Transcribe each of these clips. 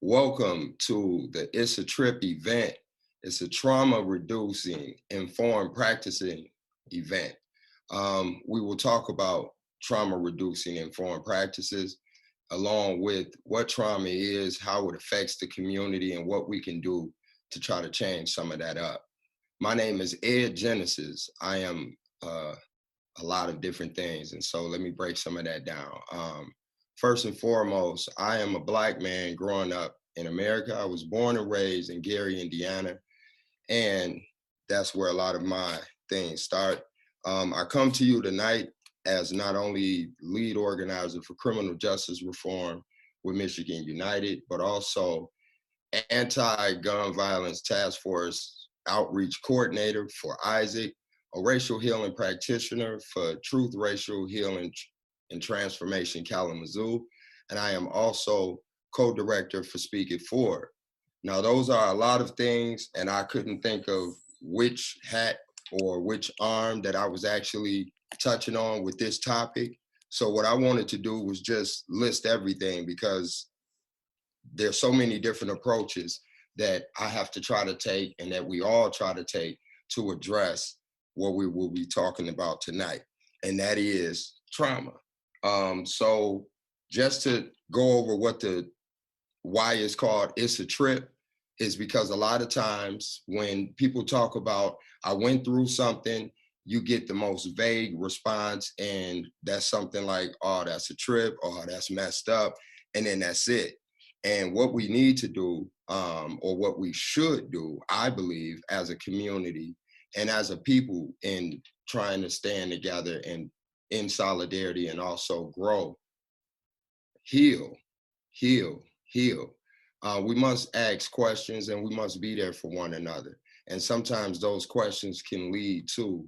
Welcome to the It's a Trip event. It's a trauma reducing informed practicing event. We will talk about trauma reducing informed practices along with what trauma is, how it affects the community, and what we can do to try to change some of that up. My name is Ed Genesis. I am a lot of different things. And so let me break some of that down. First and foremost, I am a Black man growing up in America. I was born and raised in Gary, Indiana, and that's where a lot of my things start. I come to you tonight as not only lead organizer for criminal justice reform with Michigan United, but also anti-gun violence task force outreach coordinator for Isaac, a racial healing practitioner for Truth Racial Healing and Transformation Kalamazoo, and I am also co-director for Speak It Forward. Now, those are a lot of things, and I couldn't think of which hat or which arm that I was actually touching on with this topic. So what I wanted to do was just list everything because there's so many different approaches that I have to try to take and that we all try to take to address what we will be talking about tonight, and that is trauma. So just to go over why it's called It's a Trip is because a lot of times when people talk about, I went through something, you get the most vague response, and that's something like, oh, that's a trip, oh, that's messed up, and then that's it. And what we need to do, or what we should do, I believe, as a community and as a people in trying to stand together and in solidarity and also grow, heal, heal, heal. We must ask questions and we must be there for one another. And sometimes those questions can lead to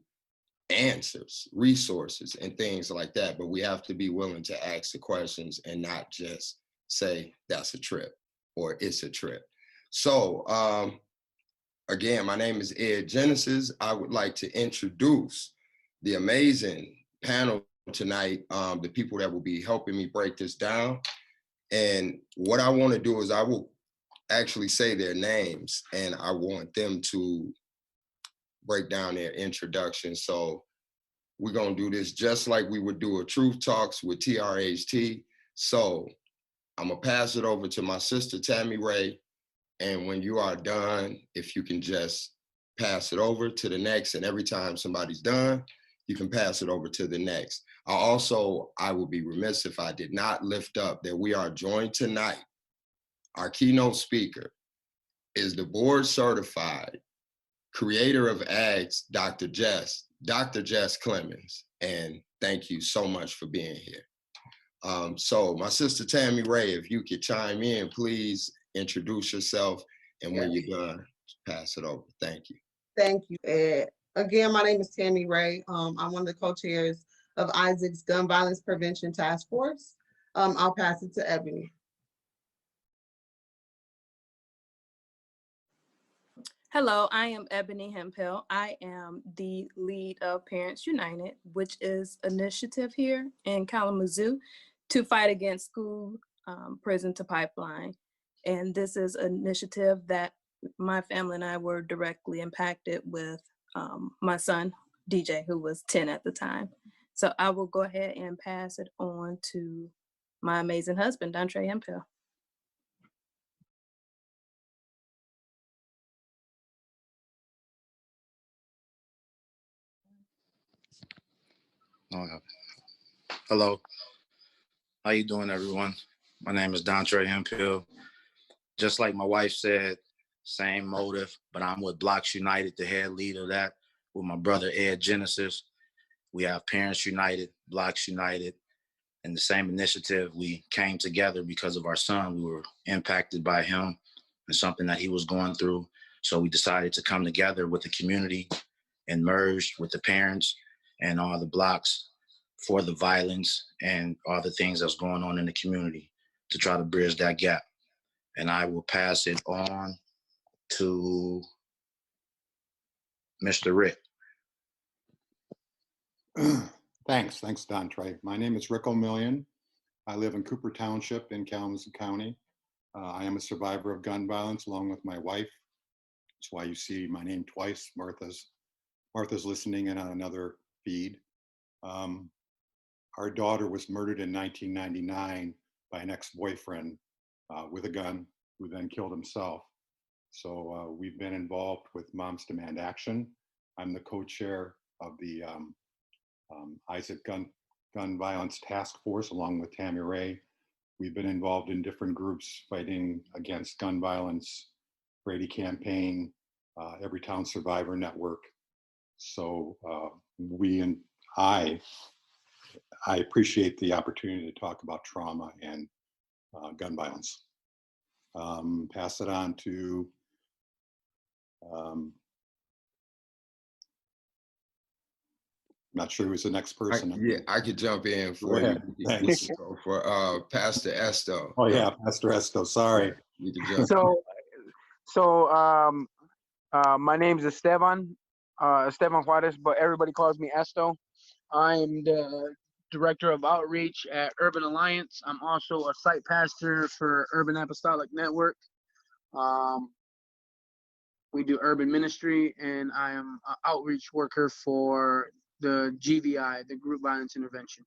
answers, resources, and things like that. But we have to be willing to ask the questions and not just say that's a trip or it's a trip. So again, my name is Ed Genesis. I would like to introduce the amazing panel tonight, the people that will be helping me break this down. And what I want to do is I will actually say their names and I want them to break down their introduction. So we're going to do this just like we would do a Truth Talks with T.R.I.P. So I'm going to pass it over to my sister, Tammy Ray. And when you are done, if you can just pass it over to the next, and every time somebody's done, you can pass it over to the next. I would be remiss if I did not lift up that we are joined tonight. Our keynote speaker is the board certified creator of AGS, Dr. Jess Clemens. And thank you so much for being here. So my sister Tammy Ray, if you could chime in, please introduce yourself. And when you're done, pass it over. Thank you. Thank you, Ed. Again, my name is Tammy Ray. I'm one of the co-chairs of Isaac's Gun Violence Prevention Task Force. I'll pass it to Ebony. Hello, I am Ebony Hemphill. I am the lead of Parents United, which is an initiative here in Kalamazoo to fight against school prison to pipeline. And this is an initiative that my family and I were directly impacted with my son, DJ, who was 10 at the time. So I will go ahead and pass it on to my amazing husband, Dontre Hemphill. Hello, how you doing, everyone? My name is Dontre Hemphill. Just like my wife said, same motive, but I'm with Blocks United, the head leader of that, with my brother Ed Genesis. We have Parents United, Blocks United, and the same initiative. We came together because of our son. We were impacted by him and something that he was going through. So we decided to come together with the community and merged with the parents and all the blocks for the violence and all the things that's going on in the community to try to bridge that gap. And I will pass it on to Mr. Rick. Thanks, Dontre. My name is Rick O'Million. I live in Cooper Township in Kalamazoo County. I am a survivor of gun violence along with my wife. That's why you see my name twice. Martha's listening in on another feed. Our daughter was murdered in 1999 by an ex-boyfriend with a gun, who then killed himself. So we've been involved with Moms Demand Action. I'm the co-chair of the Isaac Gun Violence Task Force, along with T.R.I.P. We've been involved in different groups fighting against gun violence, Brady Campaign, Everytown Survivor Network. So I appreciate the opportunity to talk about trauma and gun violence. Pass it on to not sure who's the next person. Yeah, I could jump in for you. Thanks. Go for Pastor Esto. Oh yeah, Pastor Esto. Sorry. You can jump. My name is Esteban Juarez, but everybody calls me Esto. I'm the Director of Outreach at Urban Alliance. I'm also a site pastor for Urban Apostolic Network. We do urban ministry, and I am an outreach worker for the GVI, the Group Violence Intervention.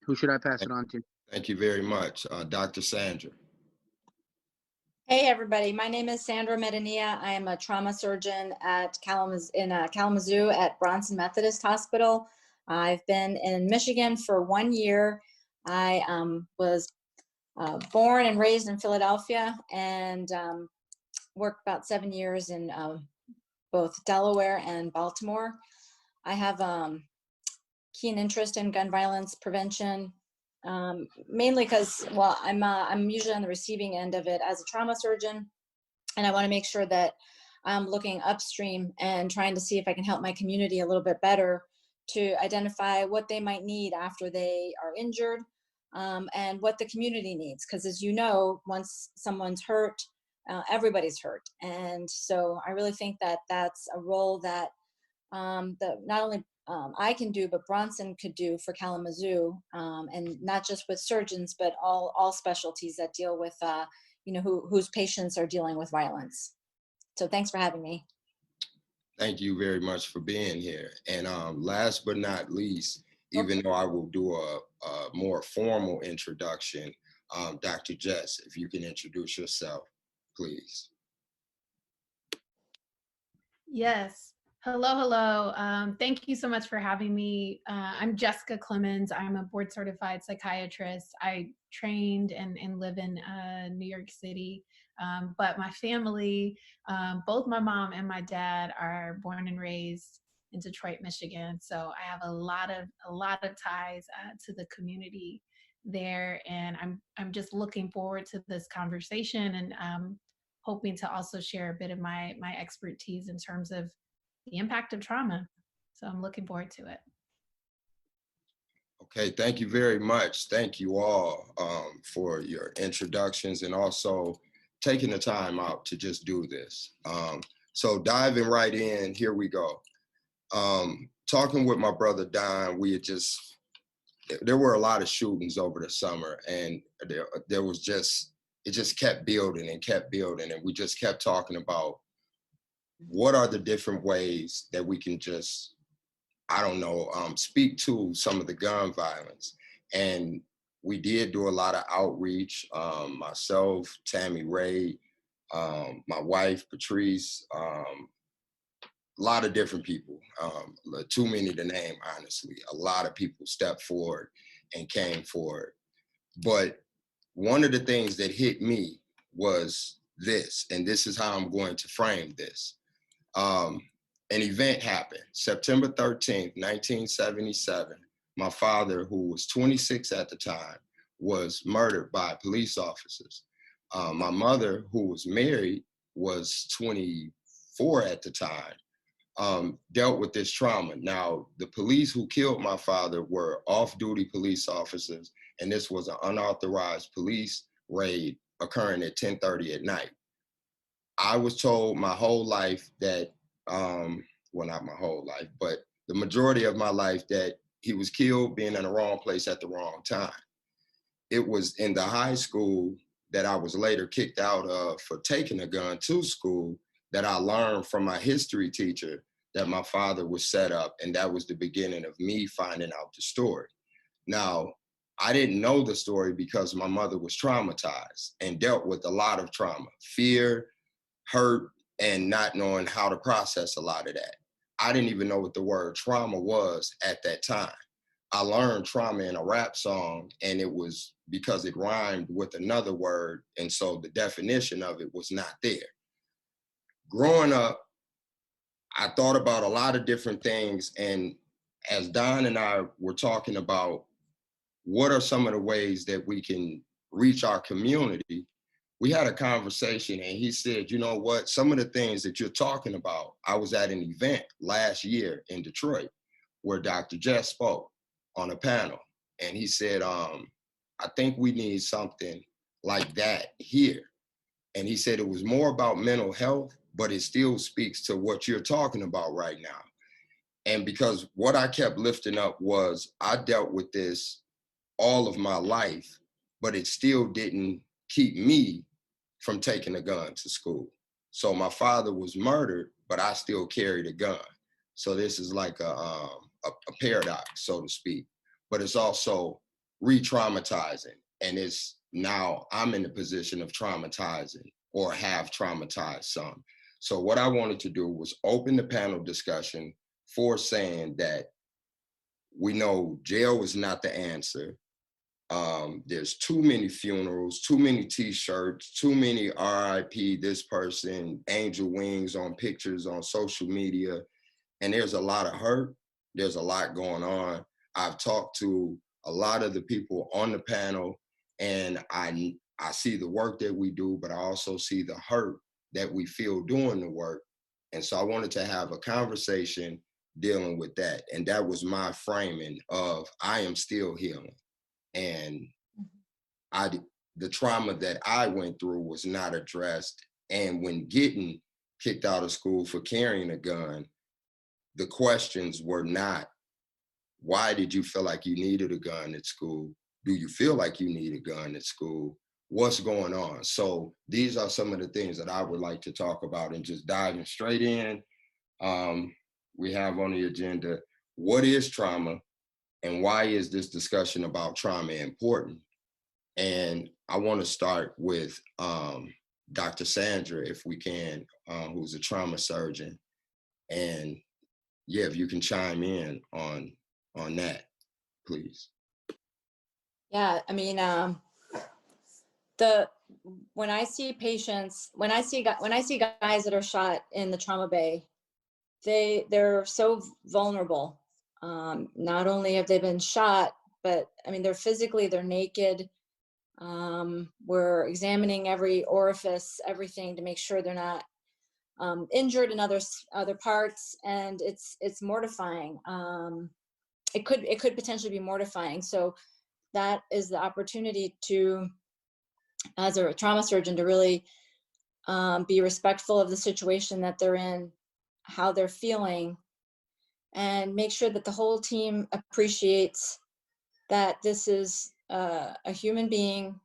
Who should I pass it on to? Thank you very much. Dr. Sandra. Hey everybody, my name is Sandra Medinilla. I am a trauma surgeon at Kalamazoo at Bronson Methodist Hospital. I've been in Michigan for 1 year. I was born and raised in Philadelphia and worked about 7 years in both Delaware and Baltimore. I have keen interest in gun violence prevention, mainly because, well, I'm usually on the receiving end of it as a trauma surgeon, and I want to make sure that I'm looking upstream and trying to see if I can help my community a little bit better to identify what they might need after they are injured, and what the community needs. Because as you know, once someone's hurt, everybody's hurt. And so I really think that that's a role that not only I can do, but Bronson could do for Kalamazoo, and not just with surgeons, but all specialties that deal with, whose patients are dealing with violence. So thanks for having me. Thank you very much for being here. And last but not least, even though I will do a more formal introduction, Dr. Jess, if you can introduce yourself, please. Yes. Hello. Thank you so much for having me. I'm Jessica Clemens. I'm a board certified psychiatrist. I trained and live in New York City. But my family, both my mom and my dad are born and raised in Detroit, Michigan. So I have a lot of ties to the community there. And I'm just looking forward to this conversation, and hoping to also share a bit of my expertise in terms of the impact of trauma. So I'm looking forward to it. Okay, thank you very much. Thank you all for your introductions and also taking the time out to just do this. So diving right in, here we go. Talking with my brother Don, there were a lot of shootings over the summer, and there was it just kept building and kept building, and we just kept talking about what are the different ways that we can just, I don't know, speak to some of the gun violence. And we did do a lot of outreach, myself, T.R.I.P, my wife, Patrice, a lot of different people, too many to name, honestly. A lot of people stepped forward and came forward. But one of the things that hit me was this, and this is how I'm going to frame this. An event happened, September 13th, 1977. My father, who was 26 at the time, was murdered by police officers. My mother, who was married, was 24 at the time, dealt with this trauma. Now, the police who killed my father were off-duty police officers, and this was an unauthorized police raid occurring at 10:30 at night. I was told my whole life that, well, not my whole life, but the majority of my life, that he was killed being in the wrong place at the wrong time. it was in the high school that I was later kicked out of for taking a gun to school that I learned from my history teacher that my father was set up, and that was the beginning of me finding out the story. Now, I didn't know the story because my mother was traumatized and dealt with a lot of trauma, fear, hurt, and not knowing how to process a lot of that. I didn't even know what the word trauma was at that time. I learned trauma in a rap song, and it was because it rhymed with another word, and so the definition of it was not there. Growing up, I thought about a lot of different things, and as Don and I were talking about what are some of the ways that we can reach our community, we had a conversation, and he said, you know what, some of the things that you're talking about, I was at an event last year in Detroit where Dr. Jess spoke on a panel, and he said, I think we need something like that here. And he said it was more about mental health, but it still speaks to what you're talking about right now. And because what I kept lifting up was I dealt with this all of my life, but it still didn't keep me from taking a gun to school. So my father was murdered, but I still carried a gun. So this is like a paradox, so to speak. But it's also re-traumatizing. And it's now I'm in the position of traumatizing or have traumatized some. So what I wanted to do was open the panel discussion for saying that we know jail is not the answer. There's too many funerals, too many t-shirts, too many R.I.P. this person, angel wings on pictures on social media. And there's a lot of hurt. There's a lot going on. I've talked to a lot of the people on the panel, and I see the work that we do, but I also see the hurt that we feel doing the work. And so I wanted to have a conversation dealing with that. And that was my framing of I am still healing. And the trauma that I went through was not addressed. And when getting kicked out of school for carrying a gun, the questions were not, why did you feel like you needed a gun at school? Do you feel like you need a gun at school? What's going on? So these are some of the things that I would like to talk about, and just diving straight in. We have on the agenda, what is trauma and why is this discussion about trauma important? And I want to start with Dr. Sandra, if we can, who's a trauma surgeon. And yeah, if you can chime in on that, please. Yeah, I mean, when I see patients, when I see guys that are shot in the trauma bay, they're so vulnerable. Not only have they been shot, but I mean, they're naked. We're examining every orifice, everything to make sure they're not injured in other parts, and it's mortifying. It could potentially be mortifying. So that is the opportunity to, as a trauma surgeon, to really be respectful of the situation that they're in, how they're feeling, and make sure that the whole team appreciates that this is a human being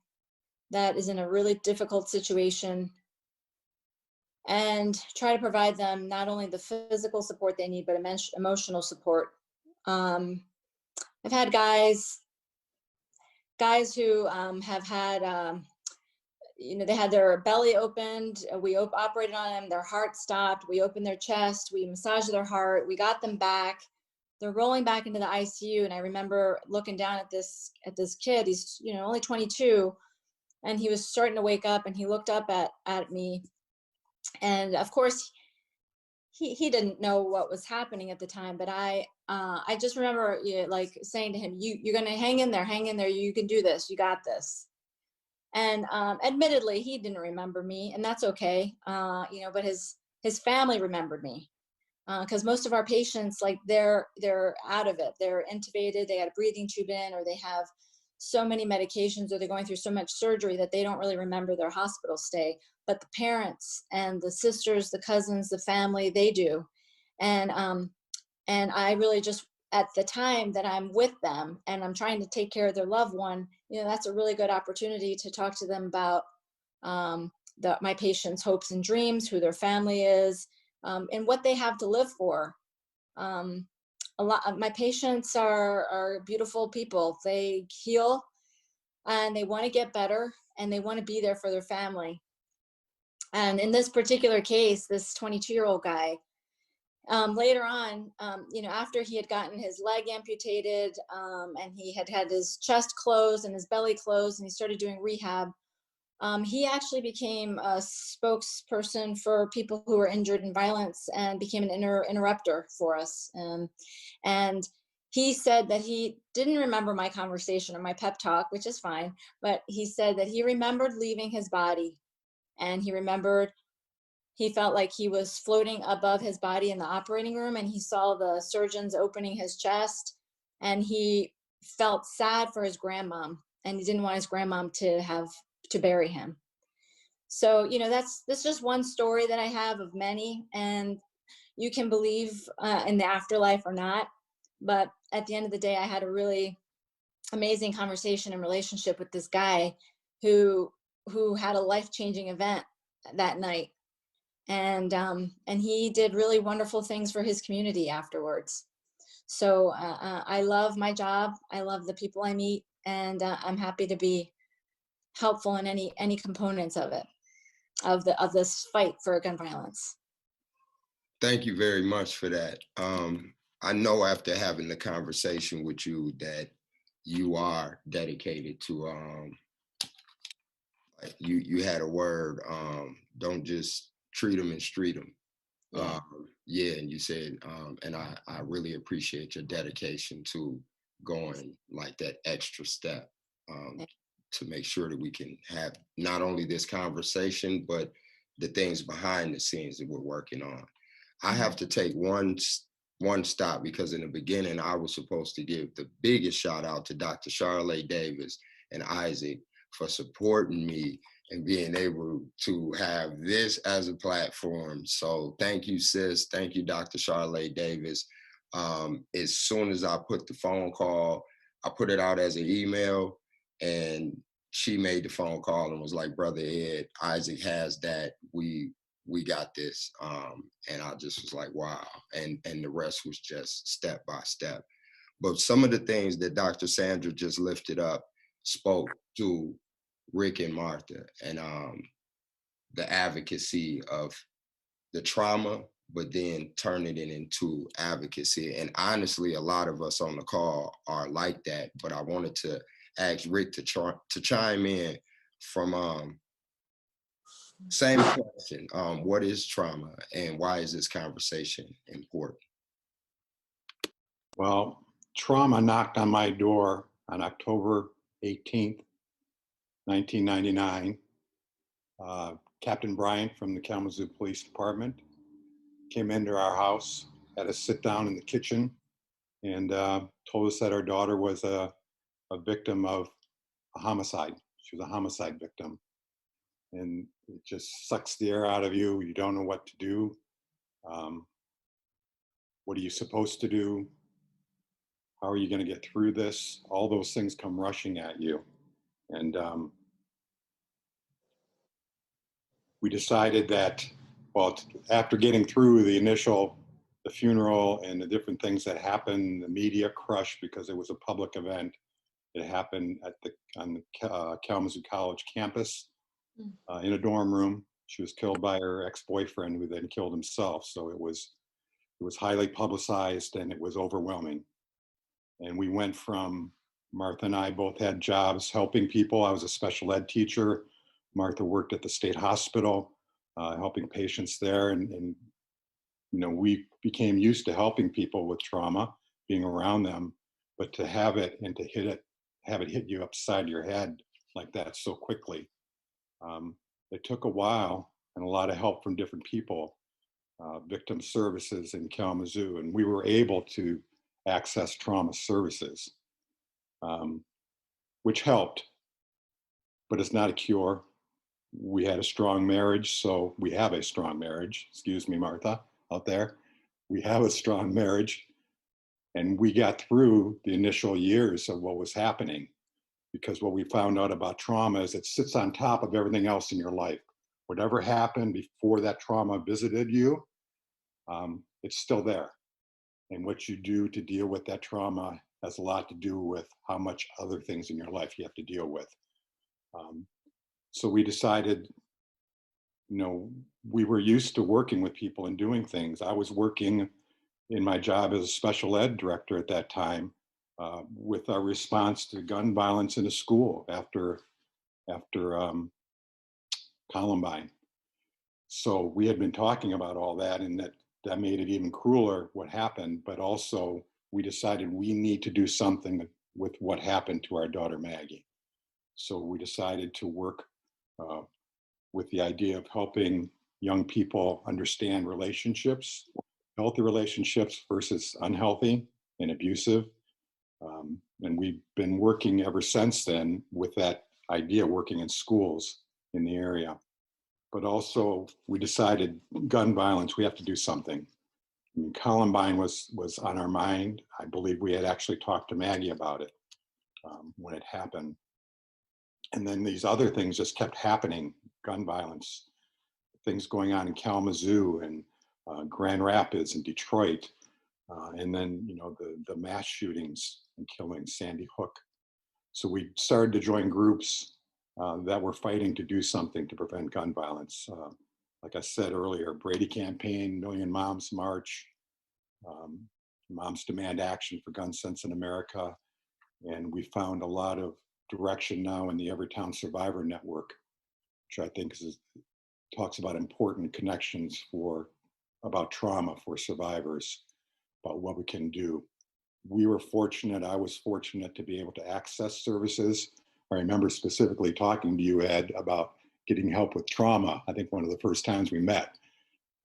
that is in a really difficult situation, and try to provide them not only the physical support they need, but emotional support. I've had guys who have had, they had their belly opened. We operated on them. Their heart stopped. We opened their chest. We massaged their heart. We got them back. They're rolling back into the ICU. And I remember looking down at this kid. He's, only 22. And he was starting to wake up, and he looked up at me. And of course, he didn't know what was happening at the time, but I just remember like saying to him, you're going to hang in there. You can do this. You got this. And admittedly, he didn't remember me, and that's okay. But his family remembered me, because most of our patients, like they're out of it. They're intubated. They had a breathing tube in, or they have so many medications, or they're going through so much surgery that they don't really remember their hospital stay. But the parents and the sisters, the cousins, the family, they do. And I really just, at the time that I'm with them and I'm trying to take care of their loved one, that's a really good opportunity to talk to them about my patients' hopes and dreams, who their family is, and what they have to live for. A lot of my patients are beautiful people. They heal and they want to get better and they want to be there for their family. And in this particular case, this 22-year-old guy, later on, after he had gotten his leg amputated, and he had had his chest closed and his belly closed, and he started doing rehab, he actually became a spokesperson for people who were injured in violence and became an interrupter for us. And he said that he didn't remember my conversation or my pep talk, which is fine, but he said that he remembered leaving his body, and he felt like he was floating above his body in the operating room, and he saw the surgeons opening his chest, and he felt sad for his grandmom, and he didn't want his grandmom to bury him. So, that's just one story that I have of many, and you can believe in the afterlife or not. But at the end of the day, I had a really amazing conversation and relationship with this guy who had a life-changing event that night. And he did really wonderful things for his community afterwards. So I love my job. I love the people I meet, and I'm happy to be helpful in any components of it, of this fight for gun violence. Thank you very much for that. I know after having the conversation with you that you are dedicated to, you had a word, don't just treat them and street them. Yeah. And you said, and I really appreciate your dedication to going like that extra step to make sure that we can have not only this conversation, but the things behind the scenes that we're working on. I have to take one stop because in the beginning, I was supposed to give the biggest shout out to Dr. Charlotte Davis and Isaac for supporting me and being able to have this as a platform. So thank you, sis. Thank you, Dr. Charlotte Davis. As soon as I put the phone call, I put it out as an email, and she made the phone call and was like, Brother Ed, Isaac has that. We got this. And I just was like, wow. And the rest was just step by step. But some of the things that Dr. Sandra just lifted up spoke to Rick and Martha, and the advocacy of the trauma, but then turning it into advocacy. And honestly, a lot of us on the call are like that, but I wanted to ask Rick to chime in from same question. What is trauma and why is this conversation important? Well, trauma knocked on my door on October 18th, 1999. Captain Bryant from the Kalamazoo Police Department came into our house, had us sit down in the kitchen, and told us that our daughter was a victim of a homicide. She was a homicide victim. And it just sucks the air out of you. You don't know what to do. What are you supposed to do? How are you going to get through this? All those things come rushing at you. And we decided that, well, after getting through the funeral and the different things that happened, the media crushed because it was a public event. It happened on the Kalamazoo College campus in a dorm room. She was killed by her ex-boyfriend, who then killed himself. So it was highly publicized and it was overwhelming. And we went from, Martha and I both had jobs helping people. I was a special ed teacher. Martha worked at the state hospital, helping patients there. And we became used to helping people with trauma, being around them, but to have it and to have it hit you upside your head like that so quickly. It took a while and a lot of help from different people, victim services in Kalamazoo, and we were able to access trauma services, which helped, but it's not a cure. We had a strong marriage, so we have a strong marriage. Excuse me, Martha, out there. We have a strong marriage, and we got through the initial years of what was happening. because what we found out about trauma is it sits on top of everything else in your life. Whatever happened before that trauma visited you, it's still there. And what you do to deal with that trauma has a lot to do with how much other things in your life you have to deal with. So we decided, we were used to working with people and doing things. I was working in my job as a special ed director at that time with our response to gun violence in a school after Columbine. So we had been talking about all that, and that made it even crueler what happened, but also we decided we need to do something with what happened to our daughter Maggie. So we decided to work with the idea of helping young people understand relationships, healthy relationships versus unhealthy and abusive. And we've been working ever since then with that idea, working in schools in the area. But also we decided gun violence, we have to do something. I mean, Columbine was on our mind. I believe we had actually talked to Maggie about it when it happened. And then these other things just kept happening, gun violence, things going on in Kalamazoo and Grand Rapids and Detroit. And then, the mass shootings and killings, Sandy Hook. So we started to join groups that were fighting to do something to prevent gun violence. Like I said earlier, Brady Campaign, Million Moms March, Moms Demand Action for Gun Sense in America. And we found a lot of direction now in the Everytown Survivor Network, which I think talks about important connections about trauma for survivors, about what we can do. We were fortunate, I was fortunate to be able to access services. I remember specifically talking to you, Ed, about getting help with trauma. I think one of the first times we met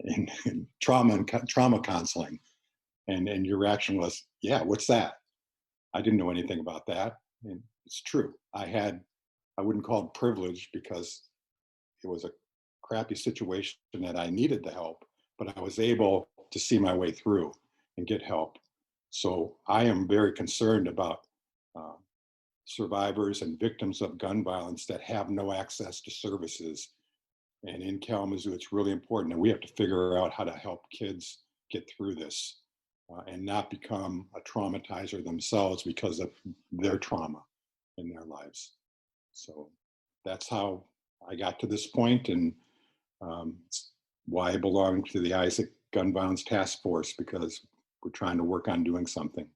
in trauma counseling. And your reaction was, yeah, what's that? I didn't know anything about that. And it's true. I wouldn't call it privilege because it was a crappy situation that I needed the help, but I was able to see my way through and get help. So I am very concerned about survivors and victims of gun violence that have no access to services. And in Kalamazoo, it's really important that we have to figure out how to help kids get through this and not become a traumatizer themselves because of their trauma in their lives. So that's how I got to this point, and why I belong to the Isaac Gun Violence Task Force, because we're trying to work on doing something.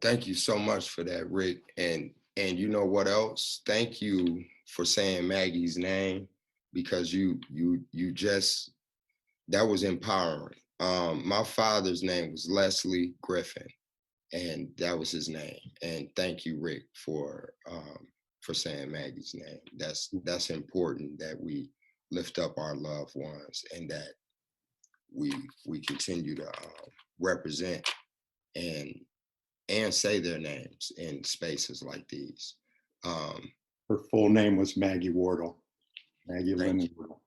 Thank you so much for that, Rick. And you know what else? Thank you for saying Maggie's name, because you just, that was empowering. My father's name was Leslie Griffin, and that was his name. And thank you, Rick, for saying Maggie's name. That's important, that we lift up our loved ones and that we continue to represent and say their names in spaces like these. Her full name was Maggie Wardle. Maggie Lynn Wardle.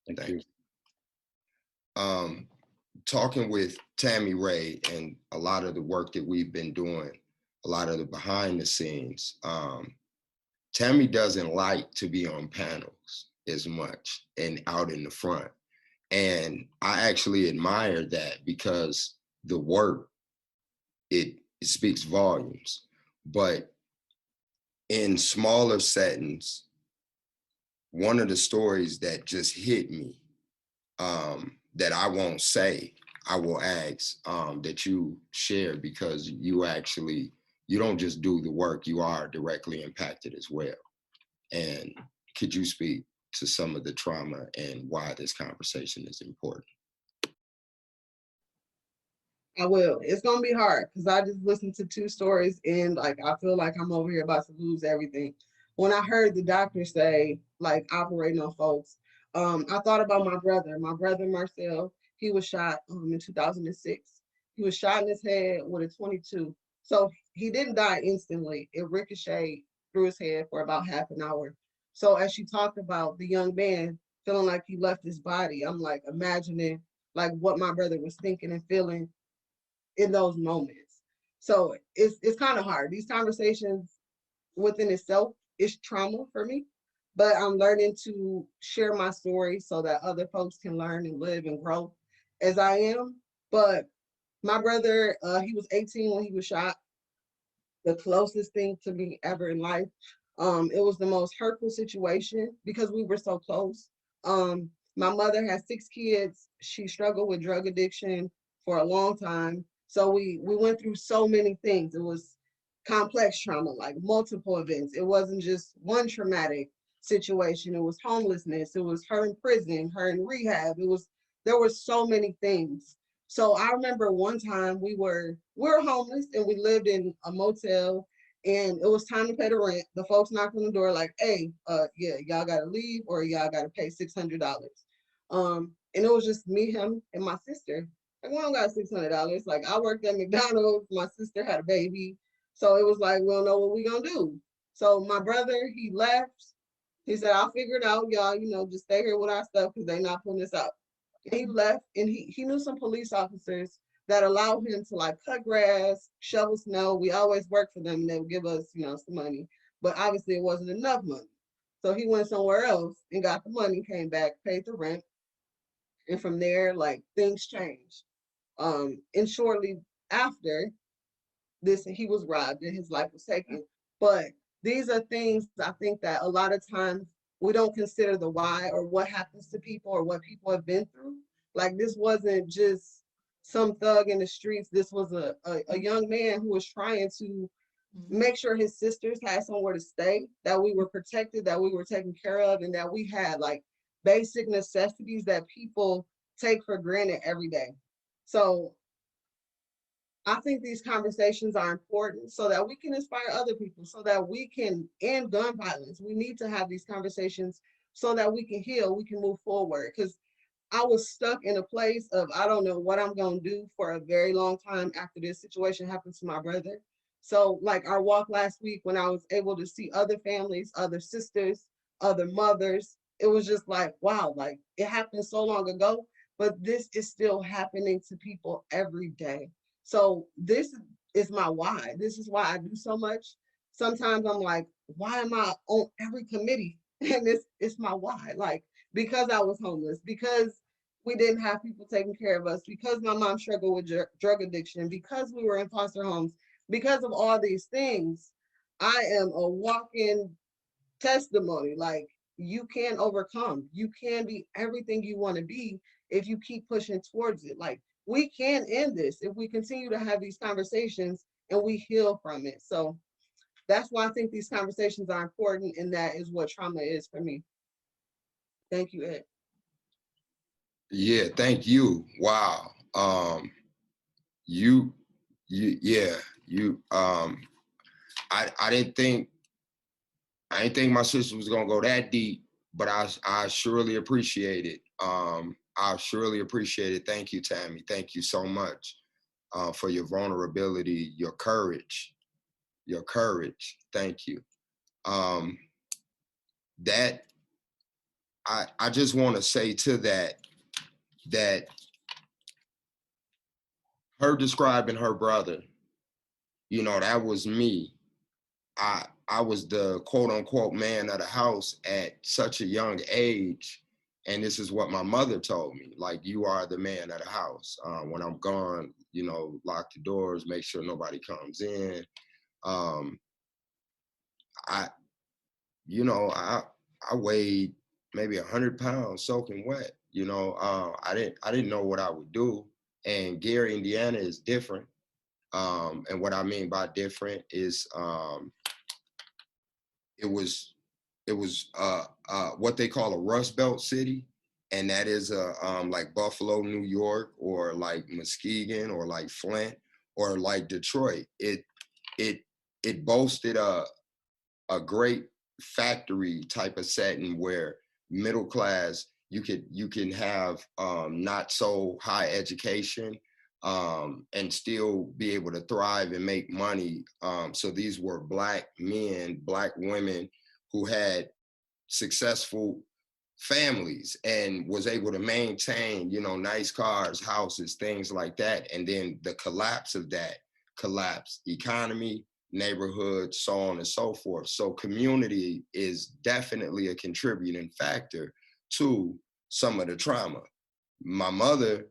Thank you. Talking with Tammy Ray and a lot of the work that we've been doing, a lot of the behind the scenes, Tammy doesn't like to be on panels as much and out in the front. And I actually admire that, because the work, it speaks volumes. But in smaller settings, one of the stories that just hit me, that I won't say, I will ask, that you share, because you don't just do the work, you are directly impacted as well. And could you speak to some of the trauma and why this conversation is important? I will. It's gonna be hard because I just listened to 2 stories and I feel like I'm over here about to lose everything. When I heard the doctor say operating on folks, I thought about my brother Marcel. He was shot in 2006. He was shot in his head with a 22. So he didn't die instantly. It ricocheted through his head for about half an hour. So as she talked about the young man feeling like he left his body, I'm imagining what my brother was thinking and feeling in those moments. So it's kind of hard. These conversations within itself is trauma for me, but I'm learning to share my story so that other folks can learn and live and grow as I am. But my brother, he was 18 when he was shot, the closest thing to me ever in life. It was the most hurtful situation because we were so close. My mother had 6 kids. She struggled with drug addiction for a long time. So we went through so many things. It was complex trauma, like multiple events. It wasn't just one traumatic situation. It was homelessness. It was her in prison, her in rehab. There were so many things. So I remember one time we were homeless and we lived in a motel and it was time to pay the rent. The folks knocked on the door like, hey, yeah, y'all gotta leave or y'all gotta pay $600. And it was just me, him, and my sister. Like, we don't got $600. Like, I worked at McDonald's, my sister had a baby. So it was like, we don't know what we gonna do. So my brother, he left. He said, I'll figure it out, y'all, just stay here with our stuff because they not putting us out. He left and he knew some police officers that allowed him to like cut grass, shovel snow. We always worked for them and they would give us, some money. But obviously it wasn't enough money. So he went somewhere else and got the money, came back, paid the rent. And from there, like things changed. And shortly after this, he was robbed and his life was taken. But these are things I think that a lot of times we don't consider the why or what happens to people or what people have been through. Like this wasn't just some thug in the streets. This was a young man who was trying to make sure his sisters had somewhere to stay, that we were protected, that we were taken care of, and that we had like basic necessities that people take for granted every day. So I think these conversations are important so that we can inspire other people, so that we can end gun violence. We need to have these conversations so that we can heal, we can move forward. Because I was stuck in a place of I don't know what I'm gonna do for a very long time after this situation happened to my brother. So, like our walk last week, when I was able to see other families, other sisters, other mothers, it was just like, wow, like it happened so long ago, but this is still happening to people every day. So, this is my why. This is why I do so much. Sometimes I'm like, why am I on every committee? And it's my why. Like, because I was homeless, because we didn't have people taking care of us, because my mom struggled with drug addiction, because we were in foster homes, because of all these things, I am a walking testimony. Like you can overcome, you can be everything you want to be if you keep pushing towards it. Like we can end this if we continue to have these conversations and we heal from it. So that's why I think these conversations are important, and that is what trauma is for me. Thank you, Ed. Yeah, thank you. Wow. You, yeah, you. I didn't think my sister was gonna go that deep, but I surely appreciate it. I surely appreciate it. Thank you, Tammy. Thank you so much for your vulnerability, your courage, your courage. Thank you. Um, that I just want to say to that her describing her brother, that was me. I was the quote unquote man of the house at such a young age. And this is what my mother told me, like, you are the man of the house. When I'm gone, lock the doors, make sure nobody comes in. Um, I, I weighed maybe 100 pounds soaking wet. I didn't know what I would do. And Gary, Indiana is different. And what I mean by different is it was what they call a Rust Belt city, and that is like Buffalo, New York, or like Muskegon, or like Flint, or like Detroit. It boasted a great factory type of setting where middle class, you can have not so high education and still be able to thrive and make money. So these were Black men, Black women who had successful families and was able to maintain, nice cars, houses, things like that. And then the collapse of that collapsed economy, neighborhood, so on and so forth. So community is definitely a contributing factor to some of the trauma. My mother,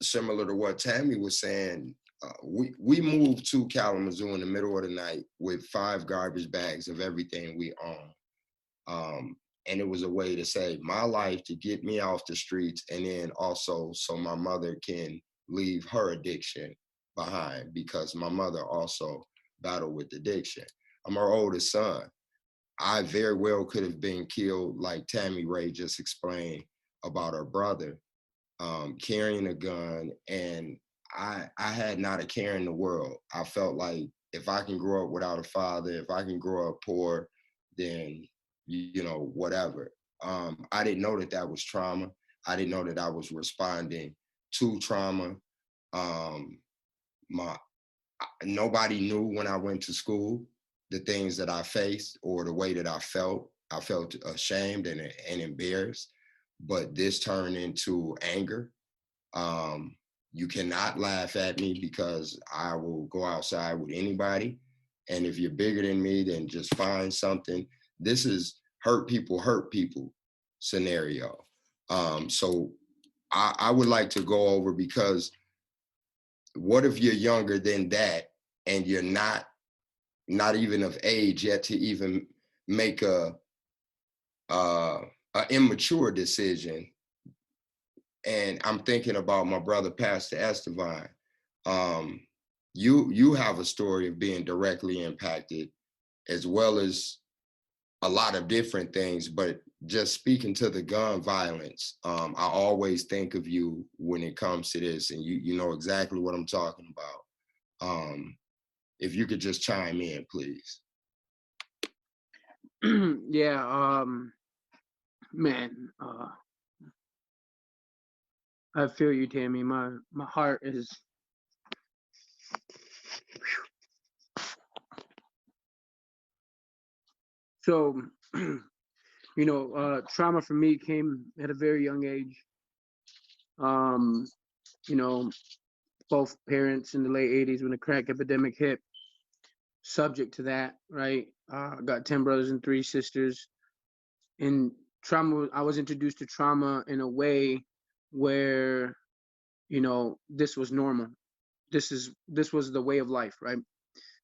similar to what Tammy was saying, we moved to Kalamazoo in the middle of the night with 5 garbage bags of everything we own. And it was a way to save my life, to get me off the streets, and then also so my mother can leave her addiction behind, because my mother also battled with addiction. I'm her oldest son. I very well could have been killed, like Tammy Ray just explained about her brother, carrying a gun, and I had not a care in the world. I felt like if I can grow up without a father, if I can grow up poor, then you know, whatever. I didn't know that that was trauma. I didn't know that I was responding to trauma. Um, my Nobody knew when I went to school the things that I faced or the way that I felt. I felt ashamed and embarrassed, but this turned into anger. Um, you cannot laugh at me because I will go outside with anybody. And if you're bigger than me, then just find something. This is hurt people scenario. So I would like to go over, because what if you're younger than that and you're not even of age yet to even make a immature decision? And I'm thinking about my brother, Pastor Estevan. You have a story of being directly impacted, as well as a lot of different things, but just speaking to the gun violence, I always think of you when it comes to this, and you know exactly what I'm talking about. If you could just chime in, please. Yeah, man, I feel you, Tammy. My heart is. So, you know, trauma for me came at a very young age. You know, both parents in the late 80s when the crack epidemic hit, subject to that, right? I got 10 brothers and 3 sisters. And trauma, I was introduced to trauma in a way where, you know, this was normal. This was the way of life, right?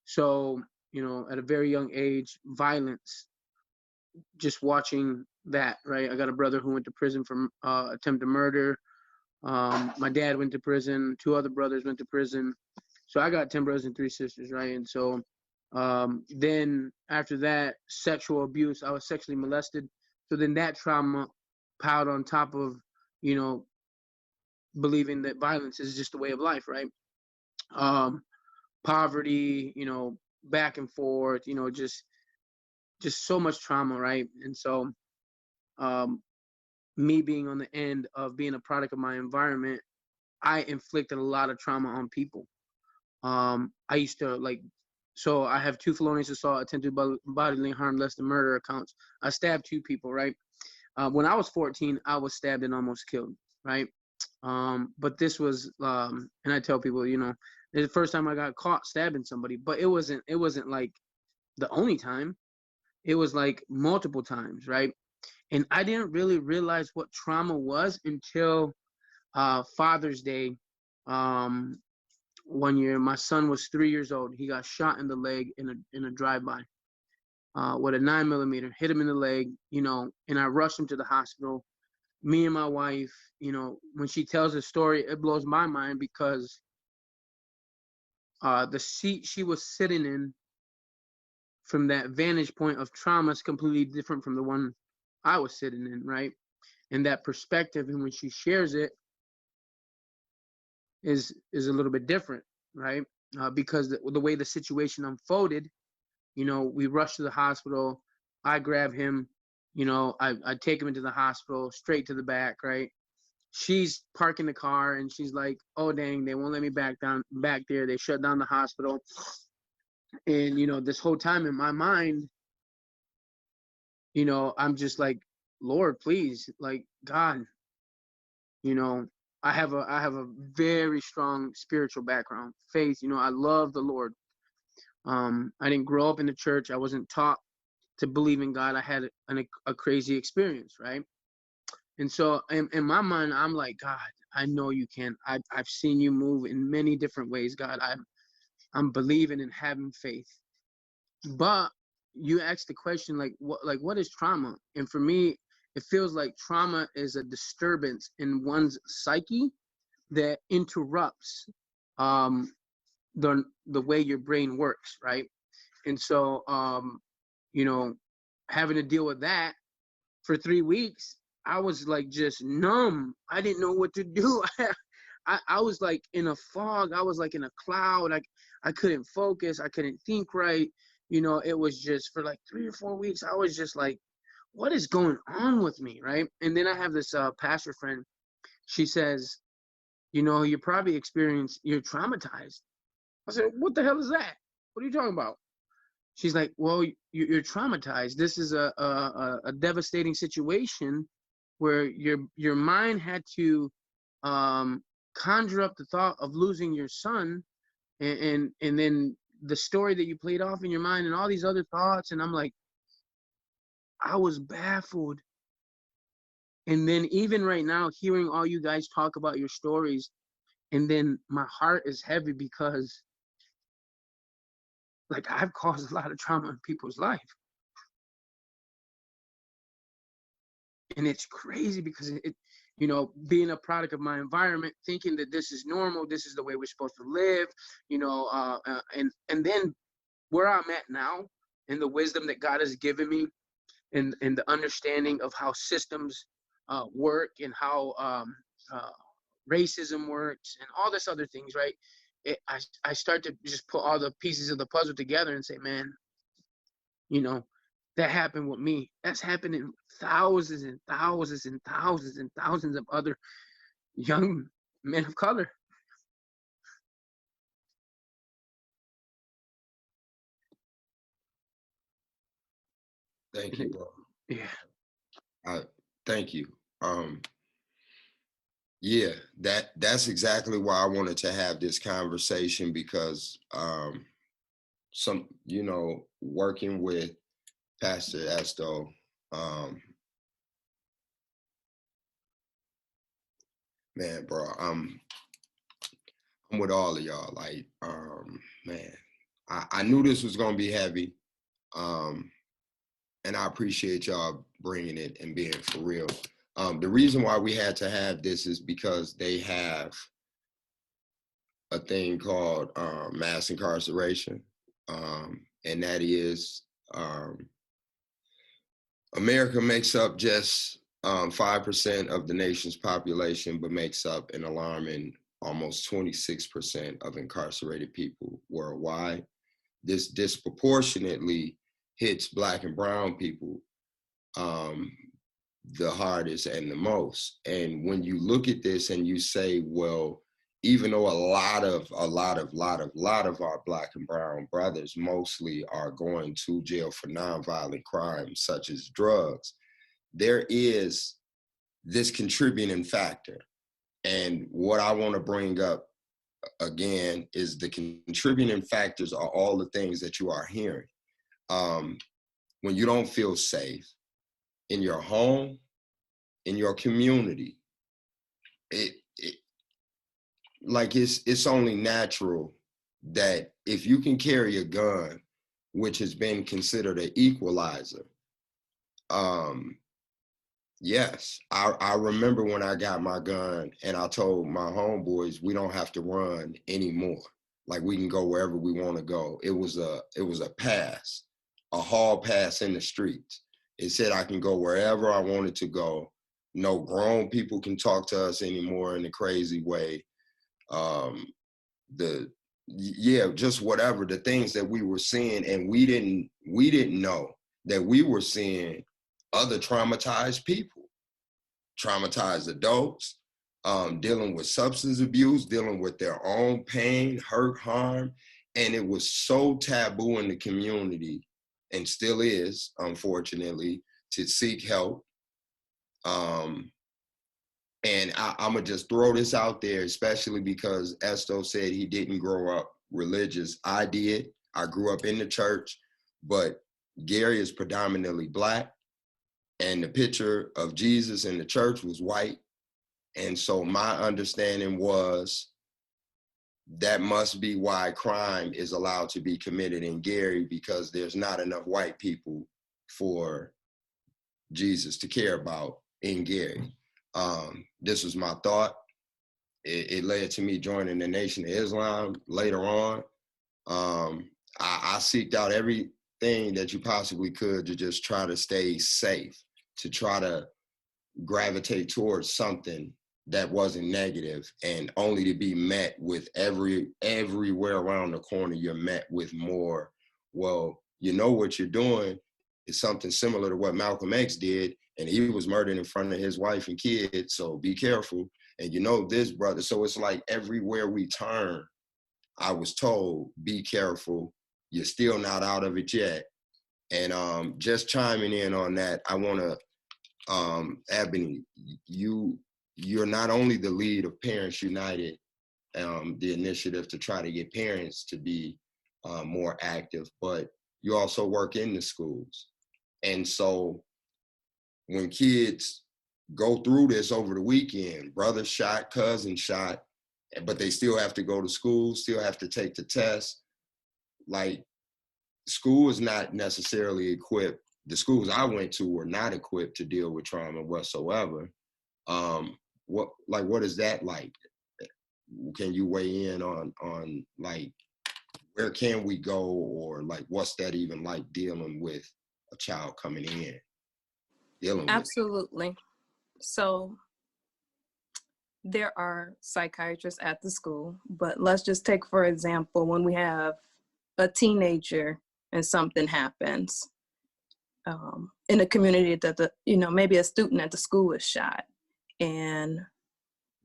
So, you know, at a very young age, violence, just watching that, right? I got a brother who went to prison for attempted murder. My dad went to prison. 2 other brothers went to prison. So I got 10 brothers and 3 sisters, right? And so then after that, sexual abuse, I was sexually molested. So then that trauma piled on top of, you know, believing that violence is just a way of life, right? Poverty, you know, back and forth, you know, just so much trauma, right? And so um, me being on the end of being a product of my environment, I inflicted a lot of trauma on people. I used to so I have 2 felonious assault, attempted bodily harm, less than murder accounts. I stabbed 2 people, right? When I was 14, I was stabbed and almost killed, right? But this was, and I tell people, you know, it's the first time I got caught stabbing somebody, but it wasn't like the only time. It was like multiple times, right? And I didn't really realize what trauma was until Father's Day. One year, my son was 3 years old. He got shot in the leg in a drive-by with a 9mm, hit him in the leg, you know, and I rushed him to the hospital. Me and my wife, you know, when she tells the story, it blows my mind because the seat she was sitting in from that vantage point of trauma is completely different from the one I was sitting in, right? And that perspective, and when she shares it, is a little bit different, right? Because the way the situation unfolded, you know, we rushed to the hospital. I grab him, you know, I take him into the hospital, straight to the back, right? She's parking the car and she's like, "Oh dang, they won't let me back there. They shut down the hospital." And you know, this whole time in my mind, you know, I'm just like, "Lord, please, like God, you know, I have a very strong spiritual background, faith. You know, I love the Lord. I didn't grow up in the church. I wasn't taught to believe in God. I had a crazy experience, right? And so in my mind, I'm like, God, I know you can. I've seen you move in many different ways, God. I'm believing and having faith. But you asked the question, like what is trauma? And for me, it feels like trauma is a disturbance in one's psyche that interrupts um, the way your brain works, right? And so, you know, having to deal with that for 3 weeks, I was like just numb. I didn't know what to do. I was like in a fog. I was like in a cloud. I couldn't focus. I couldn't think right. You know, it was just for like 3 or 4 weeks. I was just like, what is going on with me, right? And then I have this pastor friend. She says, you know, you're traumatized. I said, what the hell is that? What are you talking about? She's like, well, you're traumatized. This is a devastating situation where your mind had to conjure up the thought of losing your son, and then the story that you played off in your mind and all these other thoughts. And I'm like, I was baffled. And then even right now, hearing all you guys talk about your stories, and then my heart is heavy because like I've caused a lot of trauma in people's life. And it's crazy because it, you know, being a product of my environment, thinking that this is normal, this is the way we're supposed to live, you know, and then where I'm at now and the wisdom that God has given me and the understanding of how systems work and how racism works and all this other things, right? I start to just put all the pieces of the puzzle together and say, man, you know, that happened with me. That's happening thousands and thousands and thousands and thousands of other young men of color. Thank you, bro. Yeah. Thank you. Yeah, that's exactly why I wanted to have this conversation, because some, you know, working with Pastor Esto, man, bro, I'm with all of y'all. Like, man, I knew this was gonna be heavy, and I appreciate y'all bringing it and being for real. The reason why we had to have this is because they have a thing called mass incarceration, and that is America makes up just 5% of the nation's population, but makes up an alarming almost 26% of incarcerated people worldwide. This disproportionately hits Black and brown people the hardest and the most. And when you look at this and you say, well, even though a lot of our Black and brown brothers mostly are going to jail for nonviolent crimes such as drugs, there is this contributing factor. And what I want to bring up again is the contributing factors are all the things that you are hearing. When you don't feel safe in your home, in your community, it's only natural that if you can carry a gun, which has been considered an equalizer, yes, I remember when I got my gun and I told my homeboys we don't have to run anymore. Like, we can go wherever we want to go. It was a pass, a hall pass in the streets. It said I can go wherever I wanted to go. No grown people can talk to us anymore in a crazy way. Just whatever the things that we were seeing, and we didn't know that we were seeing other traumatized people, traumatized adults, dealing with substance abuse, dealing with their own pain, hurt, harm. And it was so taboo in the community, and still is, unfortunately, to seek help. And I'm gonna just throw this out there, especially because Esto said he didn't grow up religious. I did. I grew up in the church, but Gary is predominantly Black, and the picture of Jesus in the church was white. And so my understanding was that must be why crime is allowed to be committed in Gary, because there's not enough white people for Jesus to care about in Gary. This was my thought. It led to me joining the Nation of Islam later on. I seeked out everything that you possibly could to just try to stay safe, to try to gravitate towards something that wasn't negative, and only to be met with everywhere around the corner, you're met with more, well, you know what you're doing is something similar to what Malcolm X did, and he was murdered in front of his wife and kids, so be careful. And you know this, brother. So it's like everywhere we turn, I was told, be careful, you're still not out of it yet. And just chiming in on that, I want to Ebony, you're not only the lead of Parents United, the initiative to try to get parents to be more active, but you also work in the schools. And so when kids go through this over the weekend, brother shot, cousin shot, but they still have to go to school, still have to take the test. Like, school is not necessarily equipped. The schools I went to were not equipped to deal with trauma whatsoever. What is that like? Can you weigh in on like, where can we go, or like, what's that even like, dealing with a child coming in, dealing with? Absolutely. So there are psychiatrists at the school, but let's just take, for example, when we have a teenager and something happens in a community that maybe a student at the school is shot, and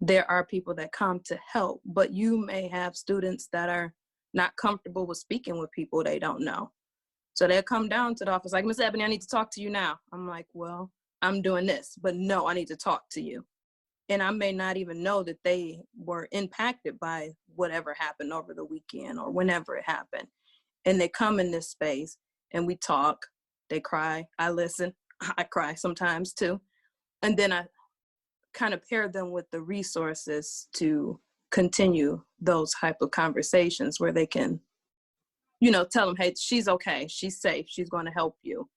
there are people that come to help, but you may have students that are not comfortable with speaking with people they don't know. So they'll come down to the office like, Miss Ebony, I need to talk to you now. I'm like, well, I'm doing this, but no, I need to talk to you. And I may not even know that they were impacted by whatever happened over the weekend or whenever it happened. And they come in this space and we talk, they cry, I listen, I cry sometimes too. And then I kind of pair them with the resources to continue those type of conversations where they can, tell them, hey, she's okay, she's safe, she's going to help you.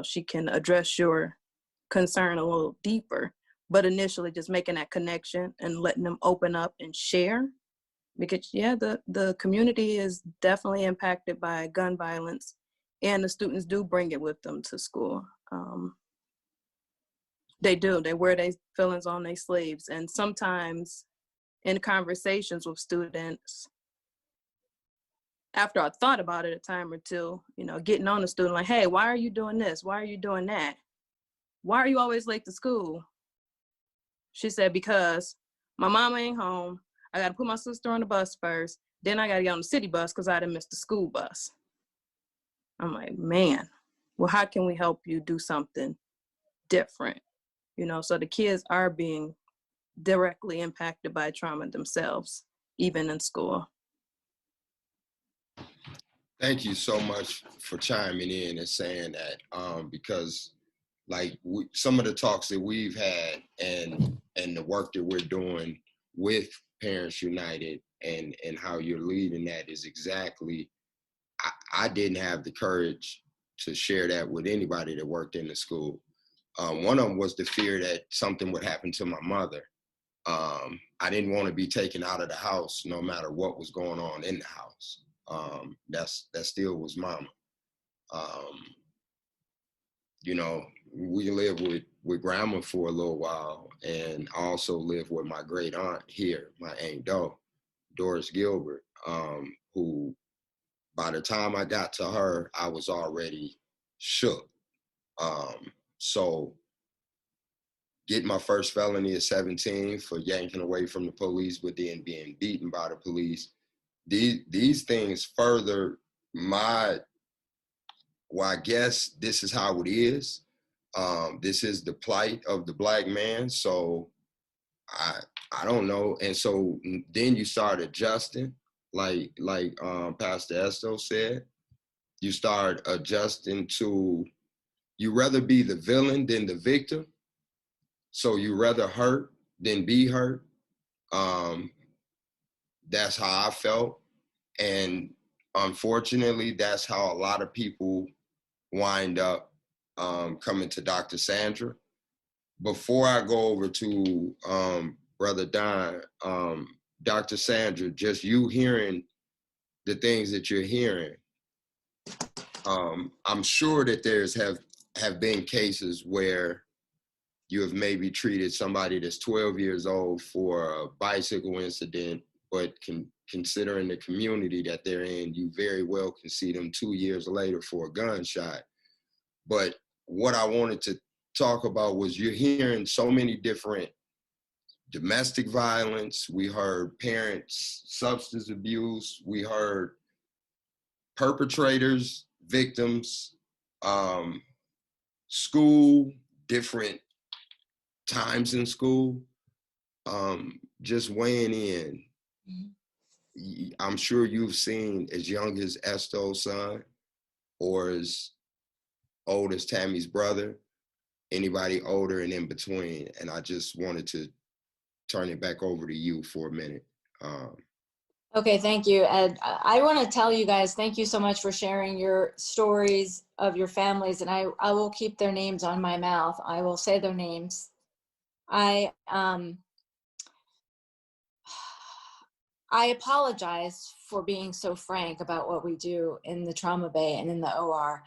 She can address your concern a little deeper, but initially just making that connection and letting them open up and share. Because the community is definitely impacted by gun violence, and the students do bring it with them to school. They do. They wear their feelings on their sleeves. And sometimes in conversations with students, after I thought about it a time or two, getting on the student like, hey, why are you doing this? Why are you doing that? Why are you always late to school? She said, because my mama ain't home. I got to put my sister on the bus first. Then I got to get on the city bus because I done missed the school bus. I'm like, man, well, how can we help you do something different? So the kids are being directly impacted by trauma themselves, even in school. Thank you so much for chiming in and saying that, because like some of the talks that we've had and the work that we're doing with Parents United and how you're leading that is exactly, I didn't have the courage to share that with anybody that worked in the school. One of them was the fear that something would happen to my mother. I didn't want to be taken out of the house no matter what was going on in the house. That still was mama. We lived with grandma for a little while, and I also lived with my great aunt here, my Aunt Doris Gilbert, who by the time I got to her, I was already shook. So getting my first felony at 17 for yanking away from the police, but then being beaten by the police, these things further I guess this is how it is. This is the plight of the Black man. So I don't know. And so then you start adjusting, like Pastor Esto said. You start adjusting to, you rather be the villain than the victim. So you rather hurt than be hurt. That's how I felt. And unfortunately, that's how a lot of people wind up coming to Dr. Sandra. Before I go over to Brother Don, Dr. Sandra, just you hearing the things that you're hearing, I'm sure that there's have been cases where you have maybe treated somebody that's 12 years old for a bicycle incident, but considering the community that they're in, you very well can see them 2 years later for a gunshot. But what I wanted to talk about was you're hearing so many different domestic violence. We heard parents, substance abuse. We heard perpetrators, victims, school, different times in school. Just weighing in. I'm sure you've seen as young as Esto's son or as old as Tammy's brother, anybody older and in between. And I just wanted to turn it back over to you for a minute. Okay, thank you, Ed. I want to tell you guys, thank you so much for sharing your stories of your families, and I will keep their names on my mouth. I will say their names. I apologize for being so frank about what we do in the trauma bay and in the OR.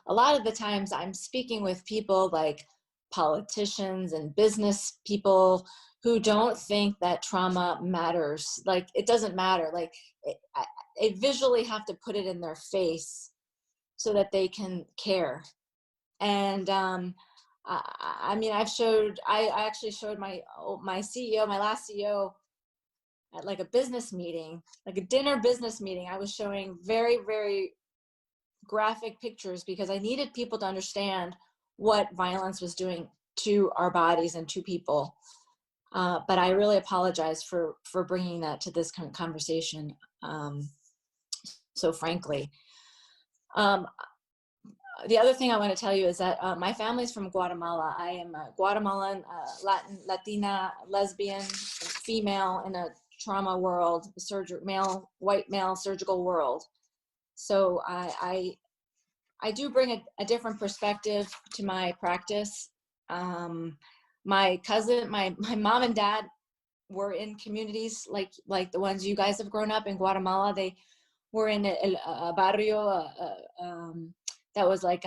A lot of the times I'm speaking with people like politicians and business people who don't think that trauma matters. Like, it doesn't matter. Like, I visually have to put it in their face so that they can care. And I mean, I actually showed my CEO, my last CEO, at like a business meeting, like a dinner business meeting. I was showing very, very graphic pictures because I needed people to understand what violence was doing to our bodies and to people. But I really apologize for bringing that to this conversation so frankly. The other thing I want to tell you is that my family's from Guatemala. I am a Guatemalan, Latina, lesbian, female in a trauma world, white male surgical world. So I do bring a different perspective to my practice. My cousin, my mom and dad were in communities like the ones you guys have grown up in Guatemala. They were in a barrio that was like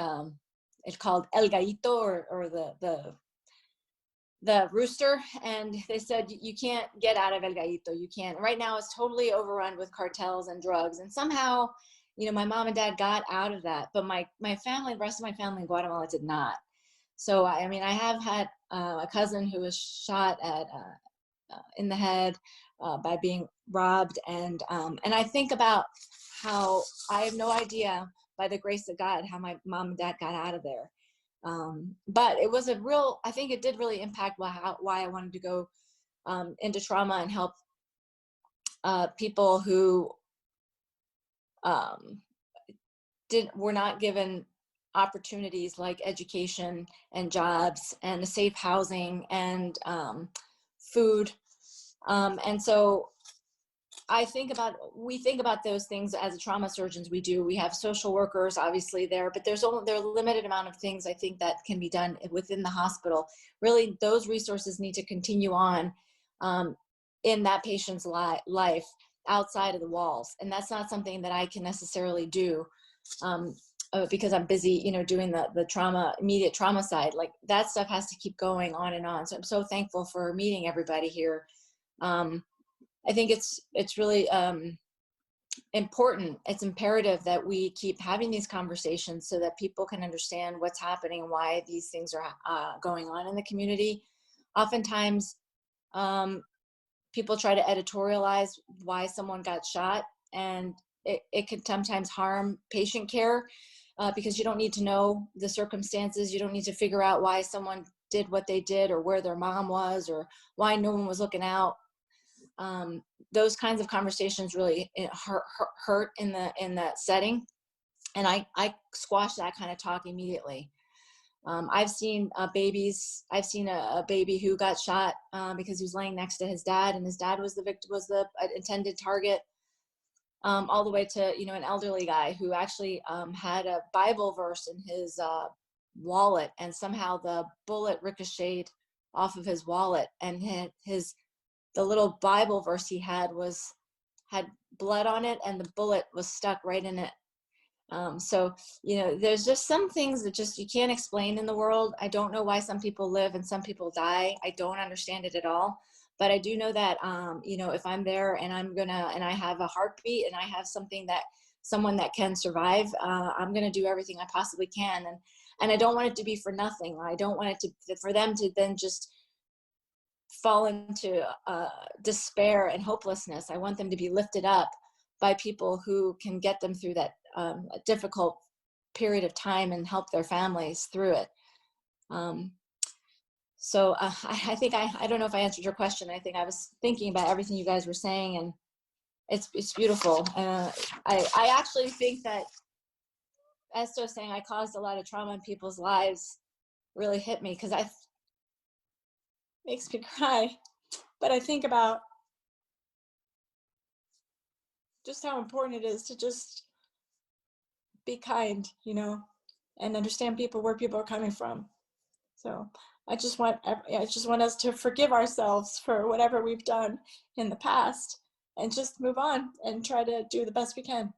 it's called El Gallito, or the rooster, and they said you can't get out of El Gallito. You can't. Right now it's totally overrun with cartels and drugs, and somehow, you know, my mom and dad got out of that, but my family, the rest of my family in Guatemala did not. So I mean, I have had a cousin who was shot in the head by being robbed, and I think about how I have no idea, by the grace of God, how my mom and dad got out of there. But it was I think it did really impact why I wanted to go into trauma and help people who were not given opportunities like education and jobs and safe housing and food. And so we think about those things as trauma surgeons. We have social workers obviously there, but there are a limited amount of things I think that can be done within the hospital. Really, those resources need to continue on in that patient's life outside of the walls. And that's not something that I can necessarily do because I'm busy, you know, doing the immediate trauma side. Like, that stuff has to keep going on and on. So I'm so thankful for meeting everybody here. I think it's really important. It's imperative that we keep having these conversations so that people can understand what's happening and why these things are going on in the community. Oftentimes, people try to editorialize why someone got shot, and it can sometimes harm patient care because you don't need to know the circumstances. You don't need to figure out why someone did what they did, or where their mom was, or why no one was looking out. Those kinds of conversations really hurt in that setting. And I squash that kind of talk immediately. I've seen babies. I've seen a baby who got shot because he was laying next to his dad, and his dad was the intended target. All the way to, you know, an elderly guy who actually had a Bible verse in his wallet, and somehow the bullet ricocheted off of his wallet, and the little Bible verse he had blood on it, and the bullet was stuck right in it. So, you know, there's just some things that just you can't explain in the world. I don't know why some people live and some people die. I don't understand it at all. But I do know that, you know, if I'm there and and I have a heartbeat and I have someone that can survive, I'm going to do everything I possibly can. And I don't want it to be for nothing. I don't want it for them to then just fall into despair and hopelessness. I want them to be lifted up by people who can get them through that difficult period of time and help their families through it. So I think I don't know if I answered your question. I think I was thinking about everything you guys were saying, and it's beautiful. I actually think that Esto saying I caused a lot of trauma in people's lives really hit me, because makes me cry. But I think about just how important it is to just be kind, you know, and understand where people are coming from. So I just want us to forgive ourselves for whatever we've done in the past, and just move on and try to do the best we can.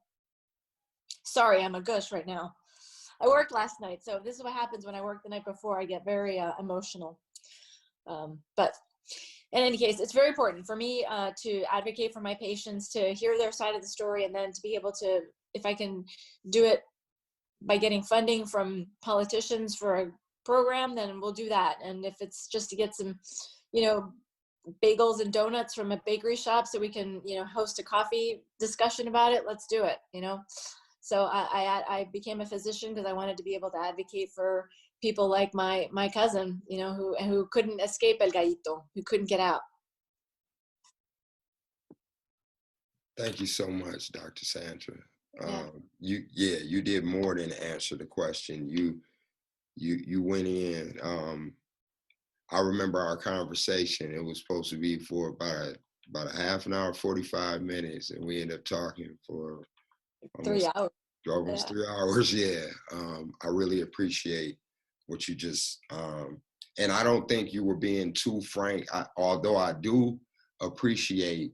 Sorry, I'm a gush right now. I worked last night, so this is what happens when I work the night before. I get very emotional. But in any case, it's very important for me to advocate for my patients, to hear their side of the story, and then to be able to, if I can do it by getting funding from politicians for a program, then we'll do that. And if it's just to get some, you know, bagels and donuts from a bakery shop so we can, you know, host a coffee discussion about it, let's do it, you know. So I became a physician because I wanted to be able to advocate for people like my cousin, you know, who couldn't escape El Gallito, who couldn't get out. Thank you so much, Dr. Sandra. Yeah. You did more than answer the question. You went in. I remember our conversation. It was supposed to be for about a half an hour, 45 minutes, and we ended up talking for almost 3 hours. Almost 3 hours. Yeah. I really appreciate what you just, and I don't think you were being too frank, although I do appreciate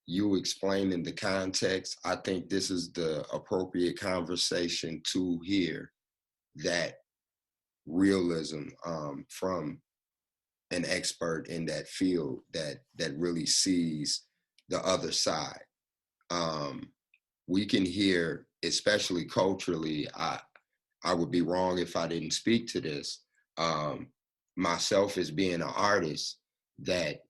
you explaining the context. I think this is the appropriate conversation to hear that realism from an expert in that field that really sees the other side. We can hear, especially culturally, I would be wrong if I didn't speak to this. Myself as being an artist, that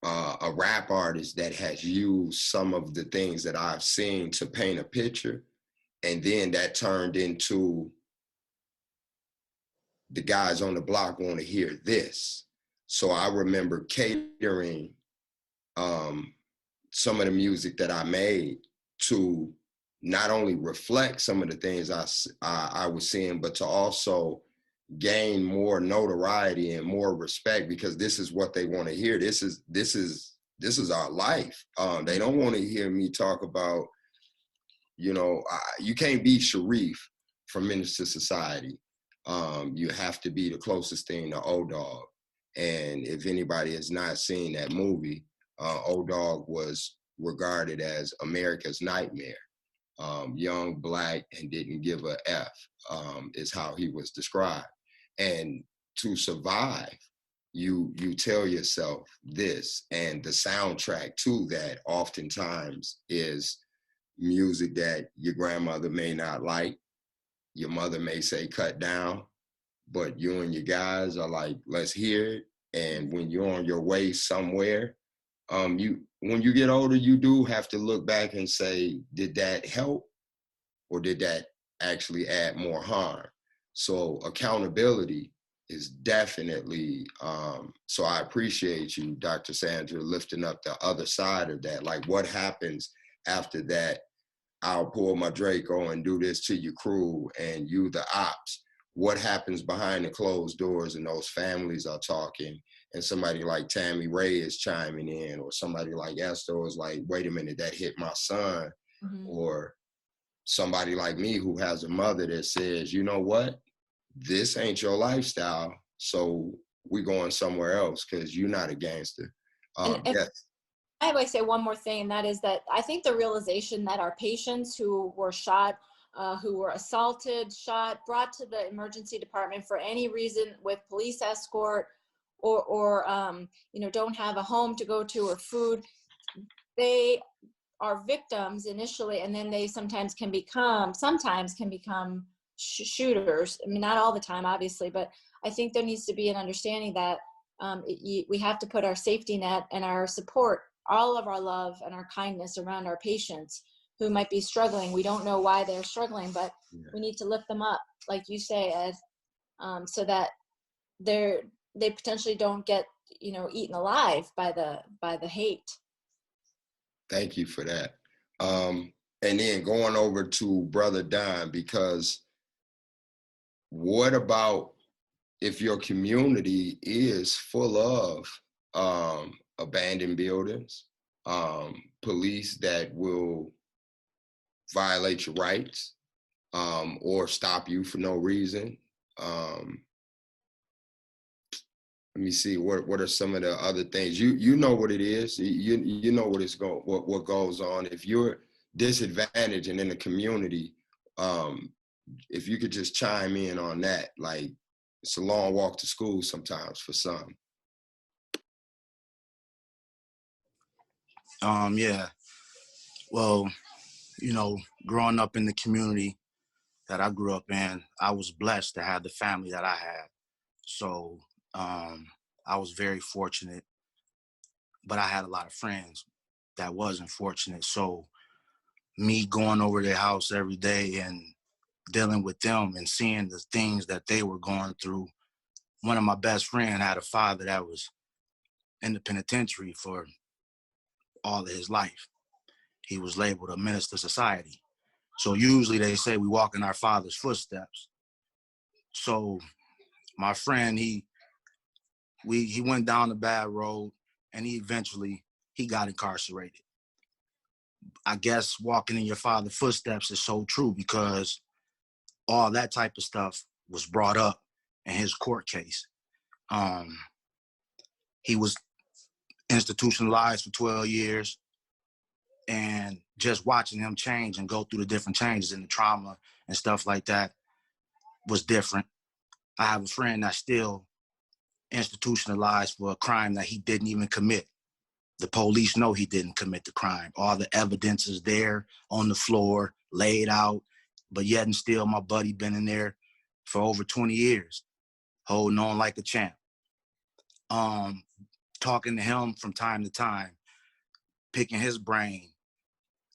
a rap artist that has used some of the things that I've seen to paint a picture, and then that turned into the guys on the block want to hear this. So I remember catering some of the music that I made to not only reflect some of the things I was seeing, but to also gain more notoriety and more respect, because this is what they want to hear. This is our life. They don't want to hear me talk about, you know, you can't be Sharif from Menace to Society. You have to be the closest thing to O-Dog. And if anybody has not seen that movie, O-Dog was regarded as America's nightmare. Young, black, and didn't give a F, is how he was described. And to survive, you tell yourself this, and the soundtrack to that oftentimes is music that your grandmother may not like, your mother may say cut down, but you and your guys are like, let's hear it. And when you're on your way somewhere, when you get older, you do have to look back and say, did that help, or did that actually add more harm? So accountability is definitely, so I appreciate you, Dr. Sandra, lifting up the other side of that. Like, what happens after that? I'll pull my Draco and do this to your crew and you the ops. What happens behind the closed doors, and those families are talking, and somebody like Tammy Ray is chiming in, or somebody like Esther is like, wait a minute, that hit my son. Mhm. Or somebody like me who has a mother that says, you know what, this ain't your lifestyle, so we going somewhere else because you're not a gangster. And if Yes. I would say one more thing, and that is that I think the realization that our patients who were shot, who were assaulted, shot, brought to the emergency department for any reason with police escort, or don't have a home to go to or food, they are victims initially, and then they sometimes can become shooters. I mean, not all the time, obviously, but I think there needs to be an understanding that we have to put our safety net and our support, all of our love and our kindness around our patients who might be struggling. We don't know why they're struggling, but we need to lift them up, like you say, Ed, so that they potentially don't get eaten alive by the hate. Thank you for that. And then going over to Brother Don, because what about if your community is full of abandoned buildings, police that will violate your rights, or stop you for no reason? Let me see, what are some of the other things? You know what it is. You know what goes on. If you're disadvantaged and in the community, if you could just chime in on that. Like, it's a long walk to school sometimes for some. Yeah. Well, growing up in the community that I grew up in, I was blessed to have the family that I had. So I was very fortunate, but I had a lot of friends that wasn't fortunate. So me going over their house every day and dealing with them and seeing the things that they were going through. One of my best friends had a father that was in the penitentiary for all of his life. He was labeled a menace to society. So usually they say we walk in our father's footsteps. So my friend, he went down the bad road, and he got incarcerated. I guess walking in your father's footsteps is so true, because all that type of stuff was brought up in his court case. He was institutionalized for 12 years, and just watching him change and go through the different changes in the trauma and stuff like that was different. I have a friend that's still institutionalized for a crime that he didn't even commit. The police know he didn't commit the crime. All the evidence is there on the floor, laid out, but yet and still my buddy been in there for over 20 years, holding on like a champ. Talking to him from time to time, picking his brain.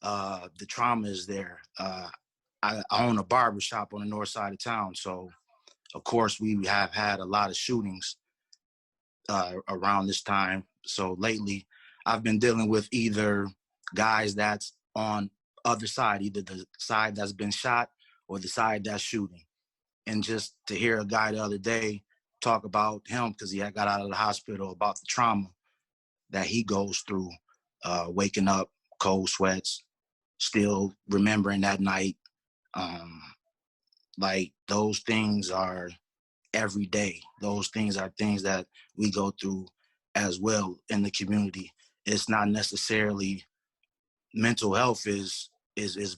The trauma is there. I own a barber shop on the north side of town, so of course we have had a lot of shootings around this time. So lately, I've been dealing with either guys that's on other side, either the side that's been shot or the side that's shooting. And just to hear a guy the other day talk about him, because he had got out of the hospital, about the trauma that he goes through, waking up, cold sweats, still remembering that night. Like, those things are every day. Those things are things that we go through as well in the community. It's not necessarily, mental health is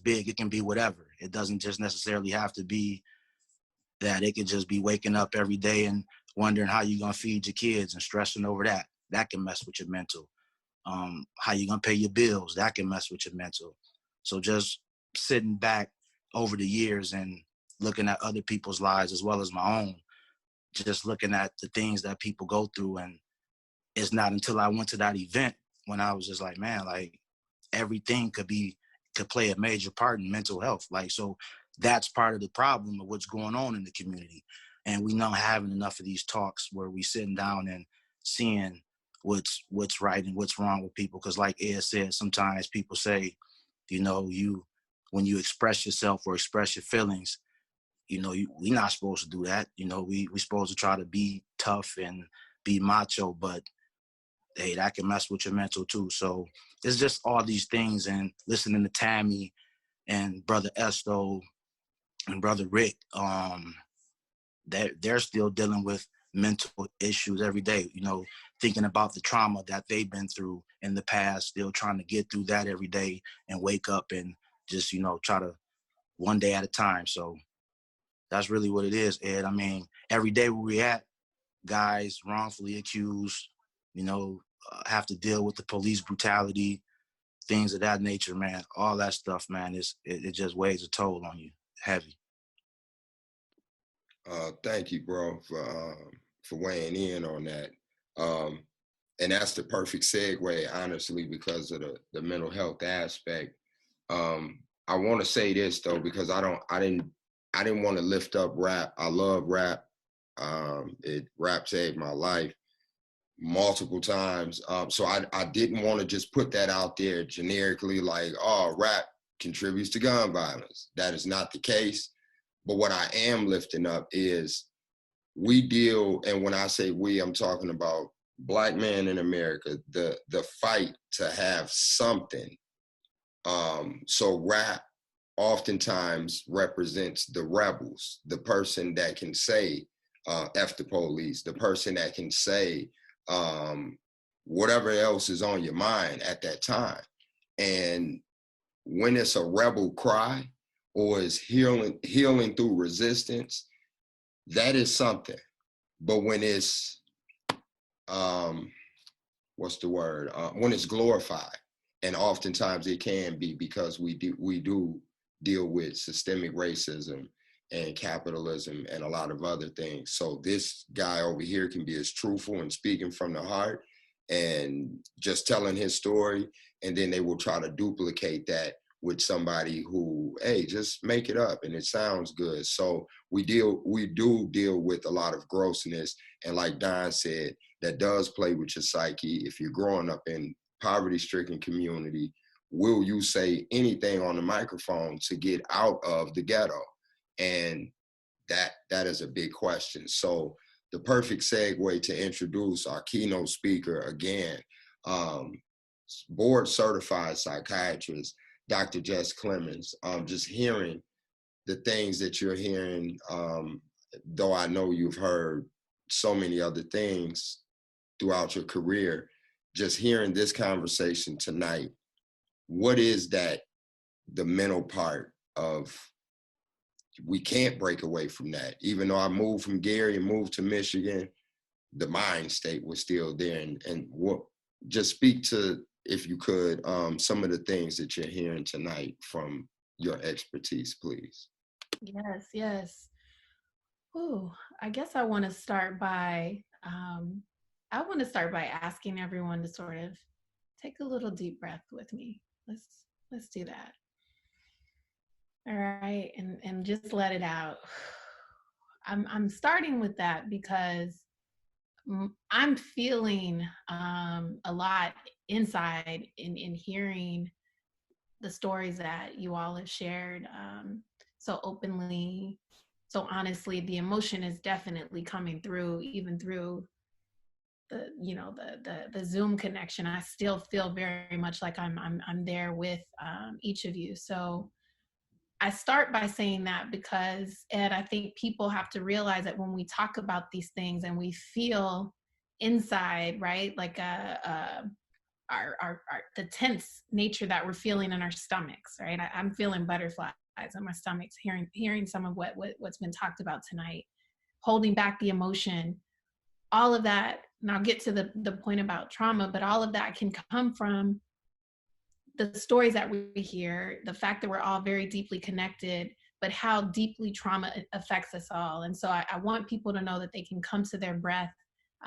big. It can be whatever. It doesn't just necessarily have to be that. It could just be waking up every day and wondering how you're gonna feed your kids and stressing over that. That can mess with your mental. How you gonna pay your bills? That can mess with your mental. So just sitting back over the years and looking at other people's lives as well as my own, just looking at the things that people go through. And it's not until I went to that event when I was just like, man, like, everything could play a major part in mental health. Like, so that's part of the problem of what's going on in the community. And we not having enough of these talks where we sitting down and seeing what's right and what's wrong with people. Because like Ed said, sometimes people say, when you express yourself or express your feelings, we're not supposed to do that. We supposed to try to be tough and be macho, but hey, that can mess with your mental too. So it's just all these things, and listening to Tammy and Brother Esto and Brother Rick, they're still dealing with mental issues every day, thinking about the trauma that they've been through in the past, still trying to get through that every day and wake up and just, try to one day at a time. So that's really what it is, Ed. I mean, every day where we at, guys wrongfully accused, have to deal with the police brutality, things of that nature, man. All that stuff, man, it just weighs a toll on you, heavy. Thank you, bro, for weighing in on that. And that's the perfect segue, honestly, because of the mental health aspect. I want to say this though, because I didn't want to lift up rap. I love rap. Rap saved my life multiple times. So I didn't want to just put that out there generically, like, oh, rap contributes to gun violence. That is not the case. But what I am lifting up is we deal, and when I say we, I'm talking about Black men in America, the fight to have something. So rap oftentimes represents the rebels, the person that can say, F the police, the person that can say whatever else is on your mind at that time. And when it's a rebel cry or is healing through resistance, that is something. But when it's, what's the word? When it's glorified, and oftentimes it can be, because we do deal with systemic racism and capitalism and a lot of other things. So this guy over here can be as truthful and speaking from the heart and just telling his story, and then they will try to duplicate that with somebody who, hey, just make it up and it sounds good. So we do deal with a lot of grossness, and like Don said, that does play with your psyche. If you're growing up in poverty-stricken community, will you say anything on the microphone to get out of the ghetto? And that is a big question. So the perfect segue to introduce our keynote speaker again, board certified psychiatrist, Dr. Jess Clemens. Just hearing the things that you're hearing, though I know you've heard so many other things throughout your career, just hearing this conversation tonight, what is that, the mental part of, we can't break away from that. Even though I moved from Gary and moved to Michigan, the mind state was still there. And what, just speak to, if you could, some of the things that you're hearing tonight from your expertise, please. Yes. Ooh, I guess I want to start by asking everyone to sort of take a little deep breath with me. Let's do that. All right, and just let it out. I'm starting with that because I'm feeling a lot inside in hearing the stories that you all have shared so openly, so honestly. The emotion is definitely coming through, even through the Zoom connection. I still feel very much like I'm there with each of you. So I start by saying that because, Ed, I think people have to realize that when we talk about these things and we feel inside, right, like the tense nature that we're feeling in our stomachs, right? I'm feeling butterflies in my stomachs, hearing some of what's been talked about tonight, holding back the emotion, all of that. And I'll get to the point about trauma, but all of that can come from the stories that we hear, the fact that we're all very deeply connected, but how deeply trauma affects us all. And so I want people to know that they can come to their breath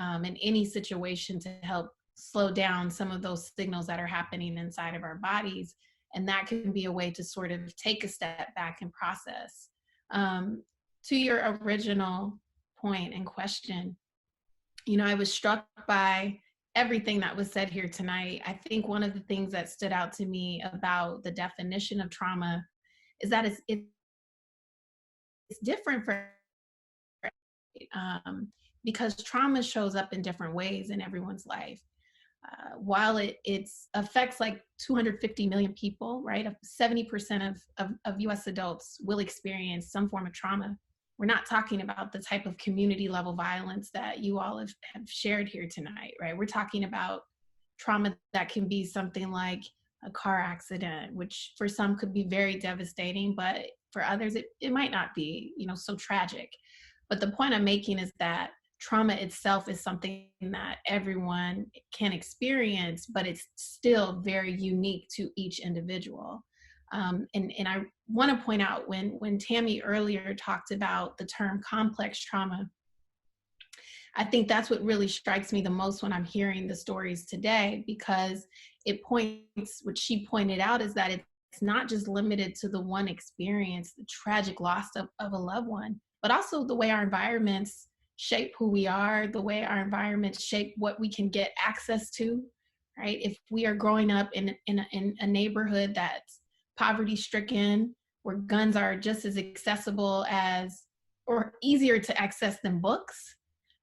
in any situation to help slow down some of those signals that are happening inside of our bodies. And that can be a way to sort of take a step back and process. To your original point and question, you know, I was struck by everything that was said here tonight. I think one of the things that stood out to me about the definition of trauma is that it's different for because trauma shows up in different ways in everyone's life. While it affects like 250 million people, right? 70% of US adults will experience some form of trauma. We're not talking about the type of community level violence that you all have shared here tonight, right? We're talking about trauma that can be something like a car accident, which for some could be very devastating, but for others, it might not be, you know, so tragic. But the point I'm making is that trauma itself is something that everyone can experience, but it's still very unique to each individual. And I want to point out when Tammy earlier talked about the term complex trauma, I think that's what really strikes me the most when I'm hearing the stories today, because it points, what she pointed out is that it's not just limited to the one experience, the tragic loss of a loved one, but also the way our environments shape who we are, the way our environments shape what we can get access to, right? If we are growing up in a neighborhood that's poverty stricken, where guns are just as accessible as, or easier to access than books,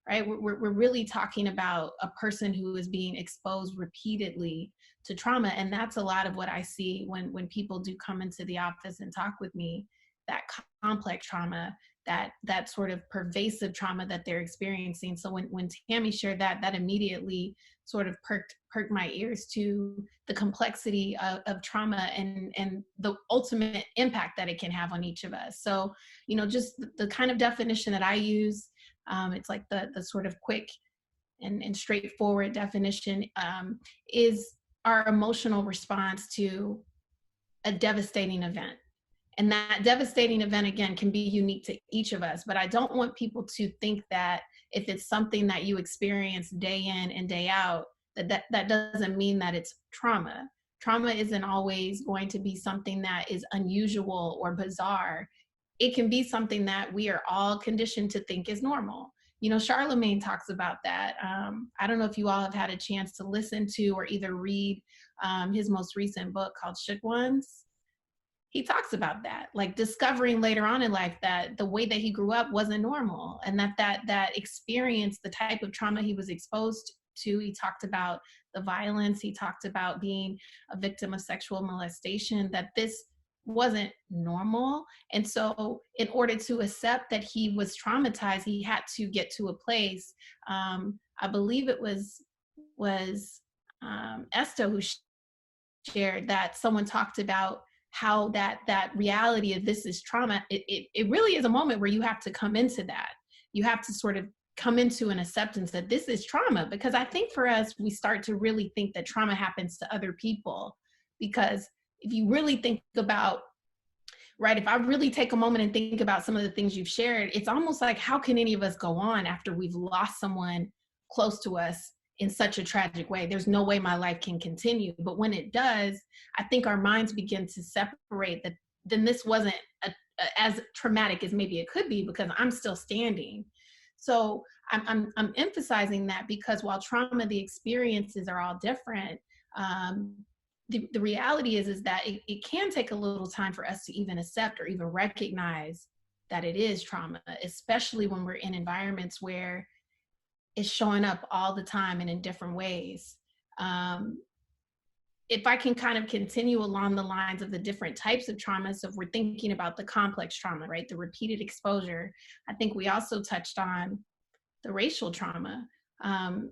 right? We're really talking about a person who is being exposed repeatedly to trauma. And that's a lot of what I see when people do come into the office and talk with me, that complex trauma, that sort of pervasive trauma that they're experiencing. So when Tammy shared that immediately sort of perked my ears to the complexity of trauma and the ultimate impact that it can have on each of us. So, you know, just the kind of definition that I use, it's like the sort of quick and straightforward definition, is our emotional response to a devastating event. And that devastating event, again, can be unique to each of us. But I don't want people to think that if it's something that you experience day in and day out, that doesn't mean that it's trauma. Trauma isn't always going to be something that is unusual or bizarre. It can be something that we are all conditioned to think is normal. You know, Charlemagne talks about that. I don't know if you all have had a chance to listen to or either read his most recent book called Shook Ones. He talks about that, like discovering later on in life that the way that he grew up wasn't normal, and that experience, the type of trauma he was exposed to. He talked about the violence. He talked about being a victim of sexual molestation, that this wasn't normal. And so in order to accept that he was traumatized, he had to get to a place, I believe it was Esto who shared that someone talked about how that reality of this is trauma, it really is a moment where you have to come into that. You have to sort of come into an acceptance that this is trauma. Because I think for us, we start to really think that trauma happens to other people. Because if you really think about, right, if I really take a moment and think about some of the things you've shared, it's almost like, how can any of us go on after we've lost someone close to us in such a tragic way? There's no way my life can continue. But when it does, I think our minds begin to separate that then this wasn't as traumatic as maybe it could be, because I'm still standing. So I'm emphasizing that because while trauma, the experiences are all different, the reality is that it can take a little time for us to even accept or even recognize that it is trauma, especially when we're in environments where it's showing up all the time and in different ways. If I can kind of continue along the lines of the different types of trauma, so if we're thinking about the complex trauma, right, the repeated exposure, I think we also touched on the racial trauma. And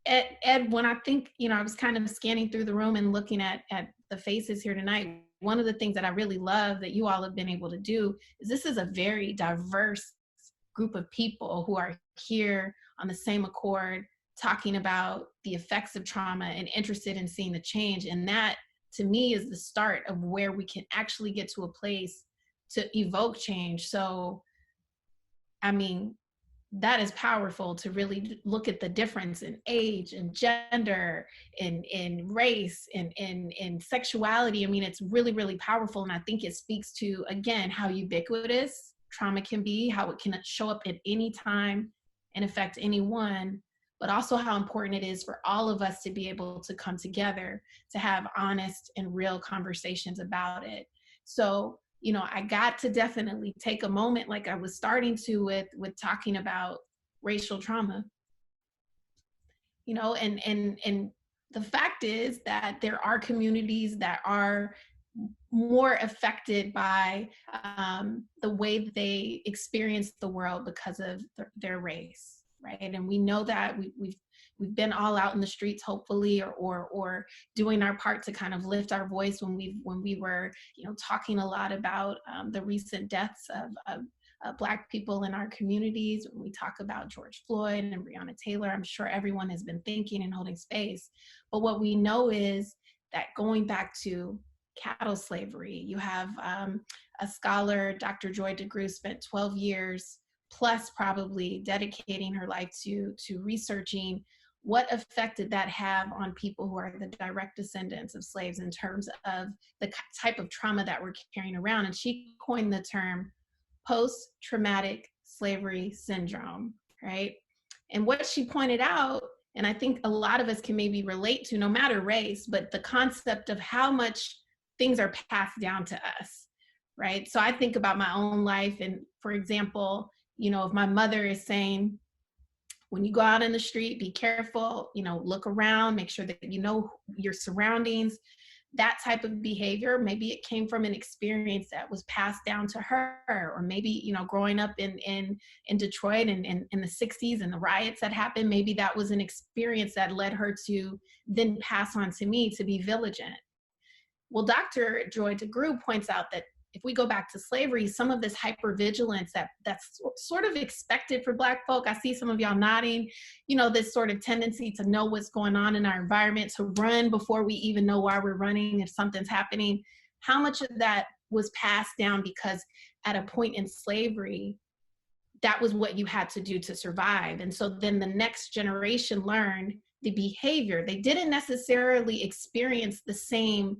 Ed, when I think, you know, I was kind of scanning through the room and looking at the faces here tonight, one of the things that I really love that you all have been able to do is this is a very diverse group of people who are here on the same accord, talking about the effects of trauma and interested in seeing the change. And that, to me, is the start of where we can actually get to a place to evoke change. So, I mean, that is powerful, to really look at the difference in age and gender and in race and in sexuality. I mean, it's really, really powerful. And I think it speaks to, again, how ubiquitous trauma can be, how it can show up at any time and affect anyone, but also how important it is for all of us to be able to come together to have honest and real conversations about it. So, you know, I got to definitely take a moment, like I was starting to with talking about racial trauma, you know, and the fact is that there are communities that are more affected by the way that they experience the world because of their race, right? And we know that we've been all out in the streets, hopefully, or doing our part to kind of lift our voice when we were, you know, talking a lot about the recent deaths of Black people in our communities. When we talk about George Floyd and Breonna Taylor, I'm sure everyone has been thinking and holding space. But what we know is that going back to cattle slavery, you have a scholar, Dr. Joy DeGruy, spent 12 years plus probably dedicating her life to researching what effect did that have on people who are the direct descendants of slaves in terms of the type of trauma that we're carrying around. And she coined the term post-traumatic slavery syndrome, right? And what she pointed out, and I think a lot of us can maybe relate to, no matter race, but the concept of how much things are passed down to us, right? So I think about my own life, and for example, you know, if my mother is saying, when you go out in the street, be careful, you know, look around, make sure that you know your surroundings, that type of behavior, maybe it came from an experience that was passed down to her, or maybe, you know, growing up in Detroit and in the 60s and the riots that happened, maybe that was an experience that led her to then pass on to me to be vigilant. Well, Dr. Joy DeGruy points out that if we go back to slavery, some of this hypervigilance that's sort of expected for Black folk, I see some of y'all nodding, you know, this sort of tendency to know what's going on in our environment, to run before we even know why we're running if something's happening. How much of that was passed down because at a point in slavery, that was what you had to do to survive. And so then the next generation learned the behavior. They didn't necessarily experience the same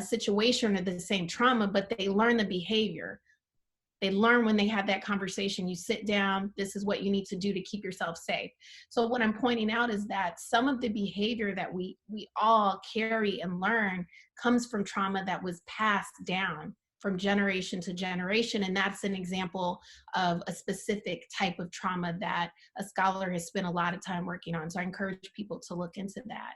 situation or the same trauma, but they learn the behavior. They learn when they have that conversation, you sit down, this is what you need to do to keep yourself safe. So what I'm pointing out is that some of the behavior that we all carry and learn comes from trauma that was passed down from generation to generation. And that's an example of a specific type of trauma that a scholar has spent a lot of time working on. So I encourage people to look into that.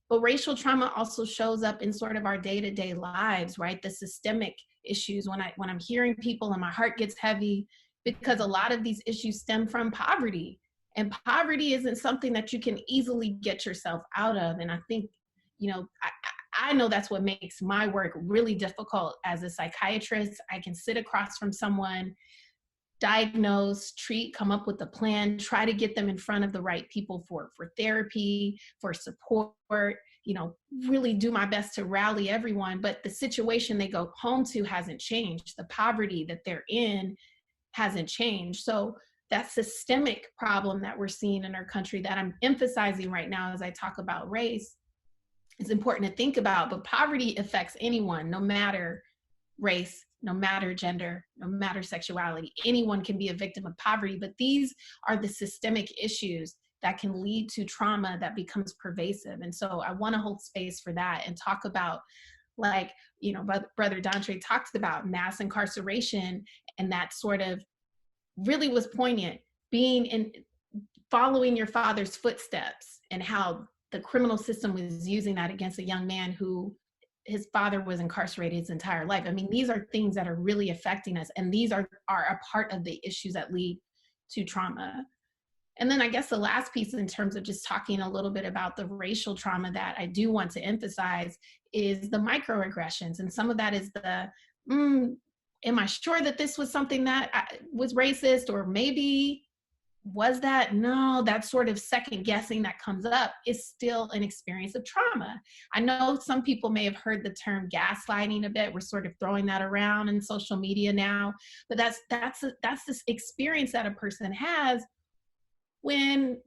But racial trauma also shows up in sort of our day-to-day lives, right? The systemic issues. When I'm hearing people and my heart gets heavy, because a lot of these issues stem from poverty. And poverty isn't something that you can easily get yourself out of. And I think, you know, I know that's what makes my work really difficult as a psychiatrist. I can sit across from someone, diagnose, treat, come up with a plan, try to get them in front of the right people for therapy, for support, you know, really do my best to rally everyone. But the situation they go home to hasn't changed. The poverty that they're in hasn't changed. So that systemic problem that we're seeing in our country that I'm emphasizing right now as I talk about race is important to think about. But poverty affects anyone, no matter race, no matter gender, no matter sexuality. Anyone can be a victim of poverty, but these are the systemic issues that can lead to trauma that becomes pervasive. And so I want to hold space for that and talk about, like, you know, Brother Dantre talked about mass incarceration, and that sort of really was poignant, being in, following your father's footsteps, and how the criminal system was using that against a young man who his father was incarcerated his entire life. I mean, these are things that are really affecting us, and these are a part of the issues that lead to trauma. And then I guess the last piece, in terms of just talking a little bit about the racial trauma that I do want to emphasize, is the microaggressions. And some of that is the, am I sure that this was something that was racist, or maybe was that? No, that sort of second guessing that comes up is still an experience of trauma. I know some people may have heard the term gaslighting a bit. We're sort of throwing that around in social media now, but that's this experience that a person has when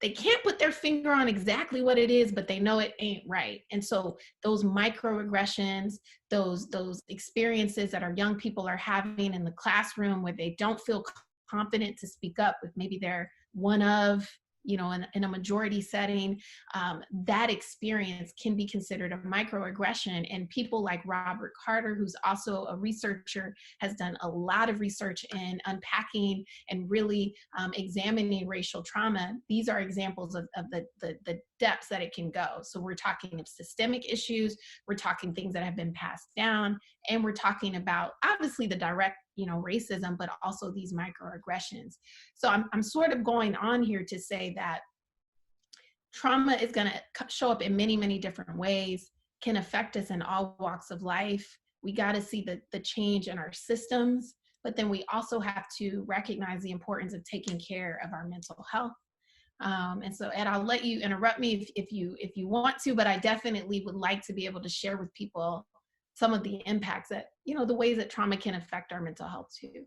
they can't put their finger on exactly what it is, but they know it ain't right. And so those microaggressions, those experiences that our young people are having in the classroom where they don't feel confident to speak up with maybe they're one of, in a majority setting, that experience can be considered a microaggression. And people like Robert Carter, who's also a researcher, has done a lot of research in unpacking and really examining racial trauma. These are examples of the depths that it can go. So we're talking of systemic issues, we're talking things that have been passed down, and we're talking about obviously the direct racism, but also these microaggressions. So I'm sort of going on here to say that trauma is going to show up in many, many different ways, can affect us in all walks of life. We got to see the change in our systems, but then we also have to recognize the importance of taking care of our mental health. And so, Ed, I'll let you interrupt me if you want to, but I definitely would like to be able to share with people some of the impacts that, the ways that trauma can affect our mental health too.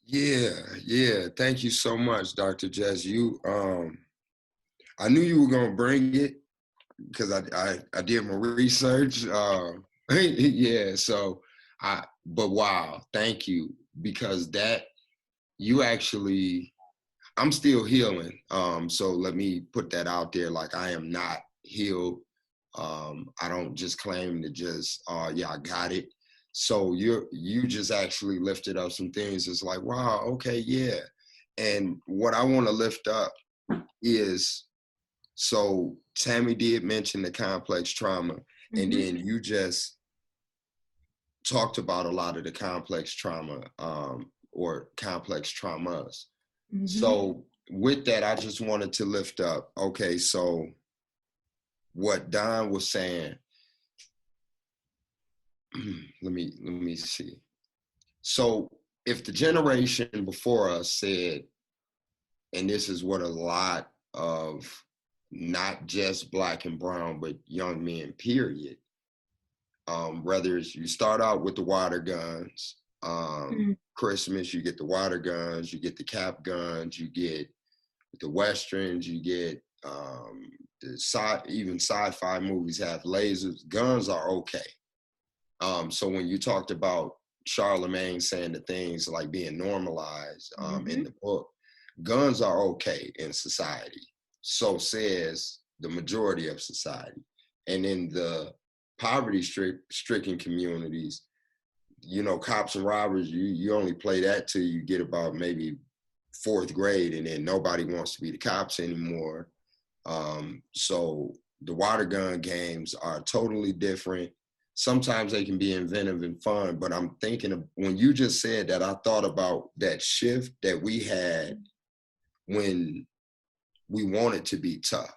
Yeah. Thank you so much, Dr. Jess. I knew you were gonna bring it because I did my research. Yeah, but wow, thank you, because I'm still healing. So let me put that out there. Like, I am not healed. I don't just claim to just, yeah, I got it. So you just actually lifted up some things. It's like, wow, okay, yeah. And what I want to lift up is, so Tammy did mention the complex trauma, and then you just talked about a lot of the complex trauma, or complex traumas. So with that, I just wanted to lift up, okay, so what Don was saying, let me see. So if the generation before us said, and this is what a lot of not just Black and brown, but young men, period, whether it's you start out with the water guns, Christmas, you get the water guns, you get the cap guns, you get the Westerns, you get even sci-fi movies have lasers. Guns are okay. So when you talked about Charlemagne saying the things like being normalized in the book, guns are okay in society. So says the majority of society. And in the poverty-stricken communities, cops and robbers, you only play that till you get about maybe 4th grade, and then nobody wants to be the cops anymore. So the water gun games are totally different. Sometimes they can be inventive and fun, but I'm thinking of, when you just said that, I thought about that shift that we had when we wanted to be tough,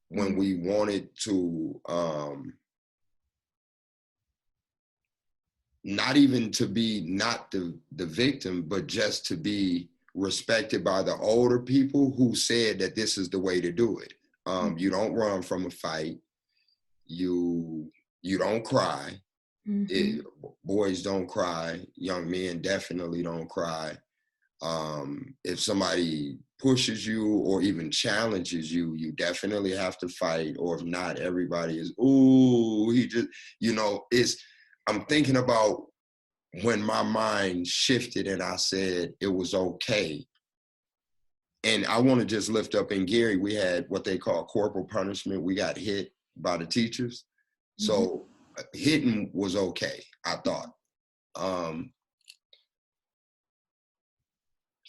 when we wanted to, not even to be not the victim, but just to be respected by the older people who said that this is the way to do it. You don't run from a fight. You don't cry. Boys don't cry. Young men definitely don't cry. If somebody pushes you or even challenges you, you definitely have to fight. Or if not, everybody is, ooh, he just, I'm thinking about when my mind shifted and I said it was okay. And I want to just lift up, in Gary, we had what they call corporal punishment. We got hit by the teachers. So hitting was okay, I thought.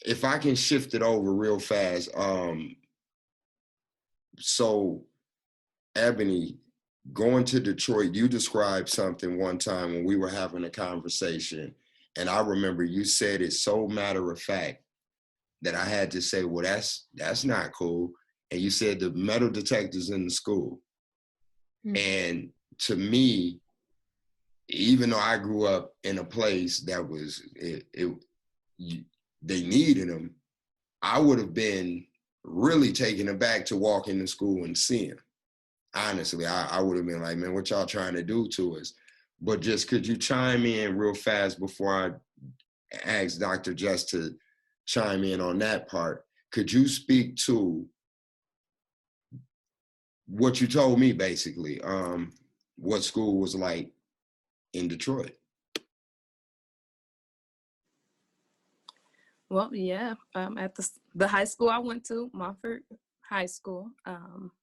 If I can shift it over real fast. So Ebony, going to Detroit, you described something one time when we were having a conversation, and I remember you said it so matter of fact that I had to say, well, that's not cool. And you said the metal detectors in the school. And to me, even though I grew up in a place that was, they needed them, I would have been really taken aback to walk into school and see them. Honestly, I would have been like, man, what y'all trying to do to us? But just, could you chime in real fast before I ask Dr. Jess to chime in on that part? Could you speak to what you told me basically, what school was like in Detroit. Well, yeah, at the high school I went to, Montfort High School,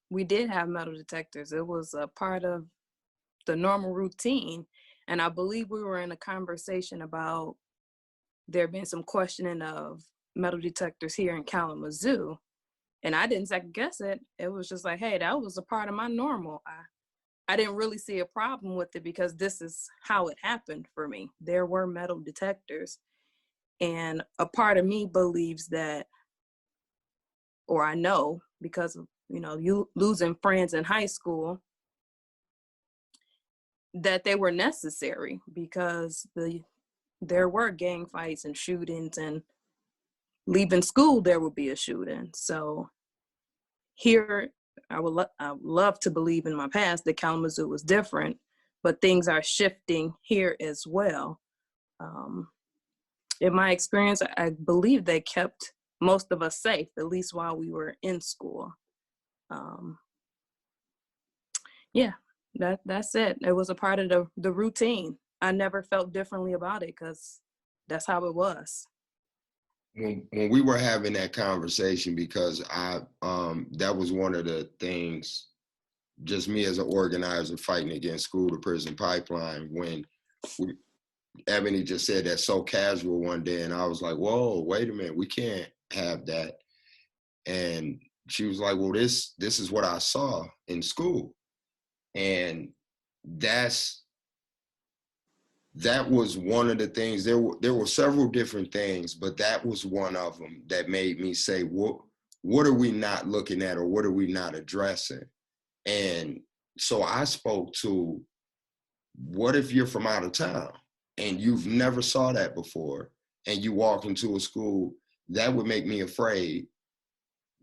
we did have metal detectors. It was a part of the normal routine. And I believe we were in a conversation about there being some questioning of metal detectors here in Kalamazoo. And I didn't second guess it. It was just like, hey, that was a part of my normal. I didn't really see a problem with it because this is how it happened for me. There were metal detectors. And a part of me believes that, or I know because of, you losing friends in high school, that they were necessary because there were gang fights and shootings, and leaving school, there would be a shooting. So here, I would love to believe in my past that Kalamazoo was different, but things are shifting here as well. In my experience, I believe they kept most of us safe, at least while we were in school. Yeah, that's it. It was a part of the routine. I never felt differently about it because that's how it was. When we were having that conversation, because that was one of the things, just me as an organizer fighting against school to prison pipeline, when Ebony just said that so casual one day, and I was like, whoa, wait a minute, we can't have that. And she was like, well, this is what I saw in school. And that was one of the things. There were several different things, but that was one of them that made me say, what are we not looking at, or what are we not addressing? And so I spoke to, what if you're from out of town and you've never saw that before, and you walk into a school? That would make me afraid,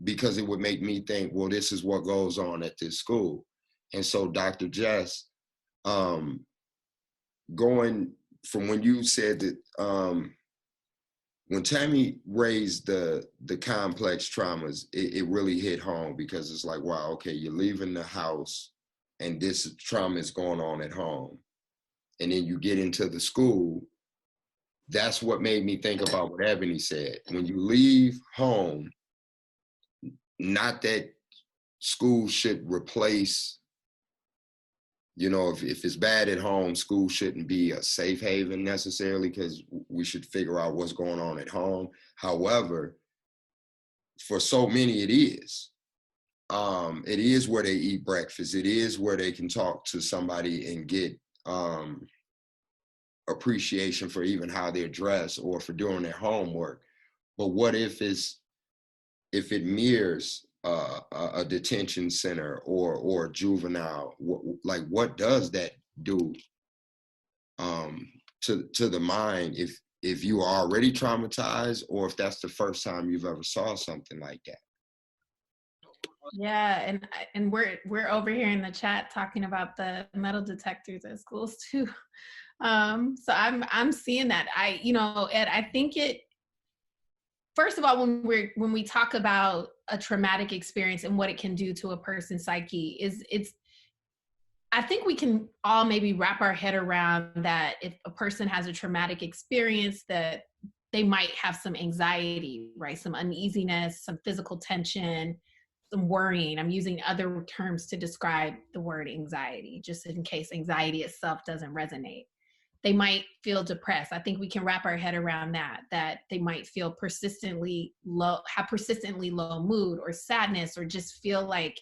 because it would make me think, well, this is what goes on at this school. And so Dr. Jess, going from when you said that, when Tammy raised the complex traumas, it really hit home, because it's like, wow, okay, you're leaving the house and this trauma is going on at home. And then you get into the school. That's what made me think about what Ebony said. When you leave home, not that school should replace, if it's bad at home, school shouldn't be a safe haven necessarily, because we should figure out what's going on at home. However, for so many, it is. It is where they eat breakfast. It is where they can talk to somebody and get appreciation for even how they're dressed or for doing their homework. But what if it mirrors a detention center or juvenile? What does that do to the mind if you are already traumatized, or if that's the first time you've ever saw something like that? Yeah, and we're over here in the chat talking about the metal detectors at schools too. So I'm seeing that. Ed, I think first of all, when we talk about a traumatic experience and what it can do to a person's psyche, I think we can all maybe wrap our head around that. If a person has a traumatic experience, that they might have some anxiety, right? Some uneasiness, some physical tension, some worrying. I'm using other terms to describe the word anxiety, just in case anxiety itself doesn't resonate. They might feel depressed. I think we can wrap our head around that they might feel have persistently low mood or sadness, or just feel like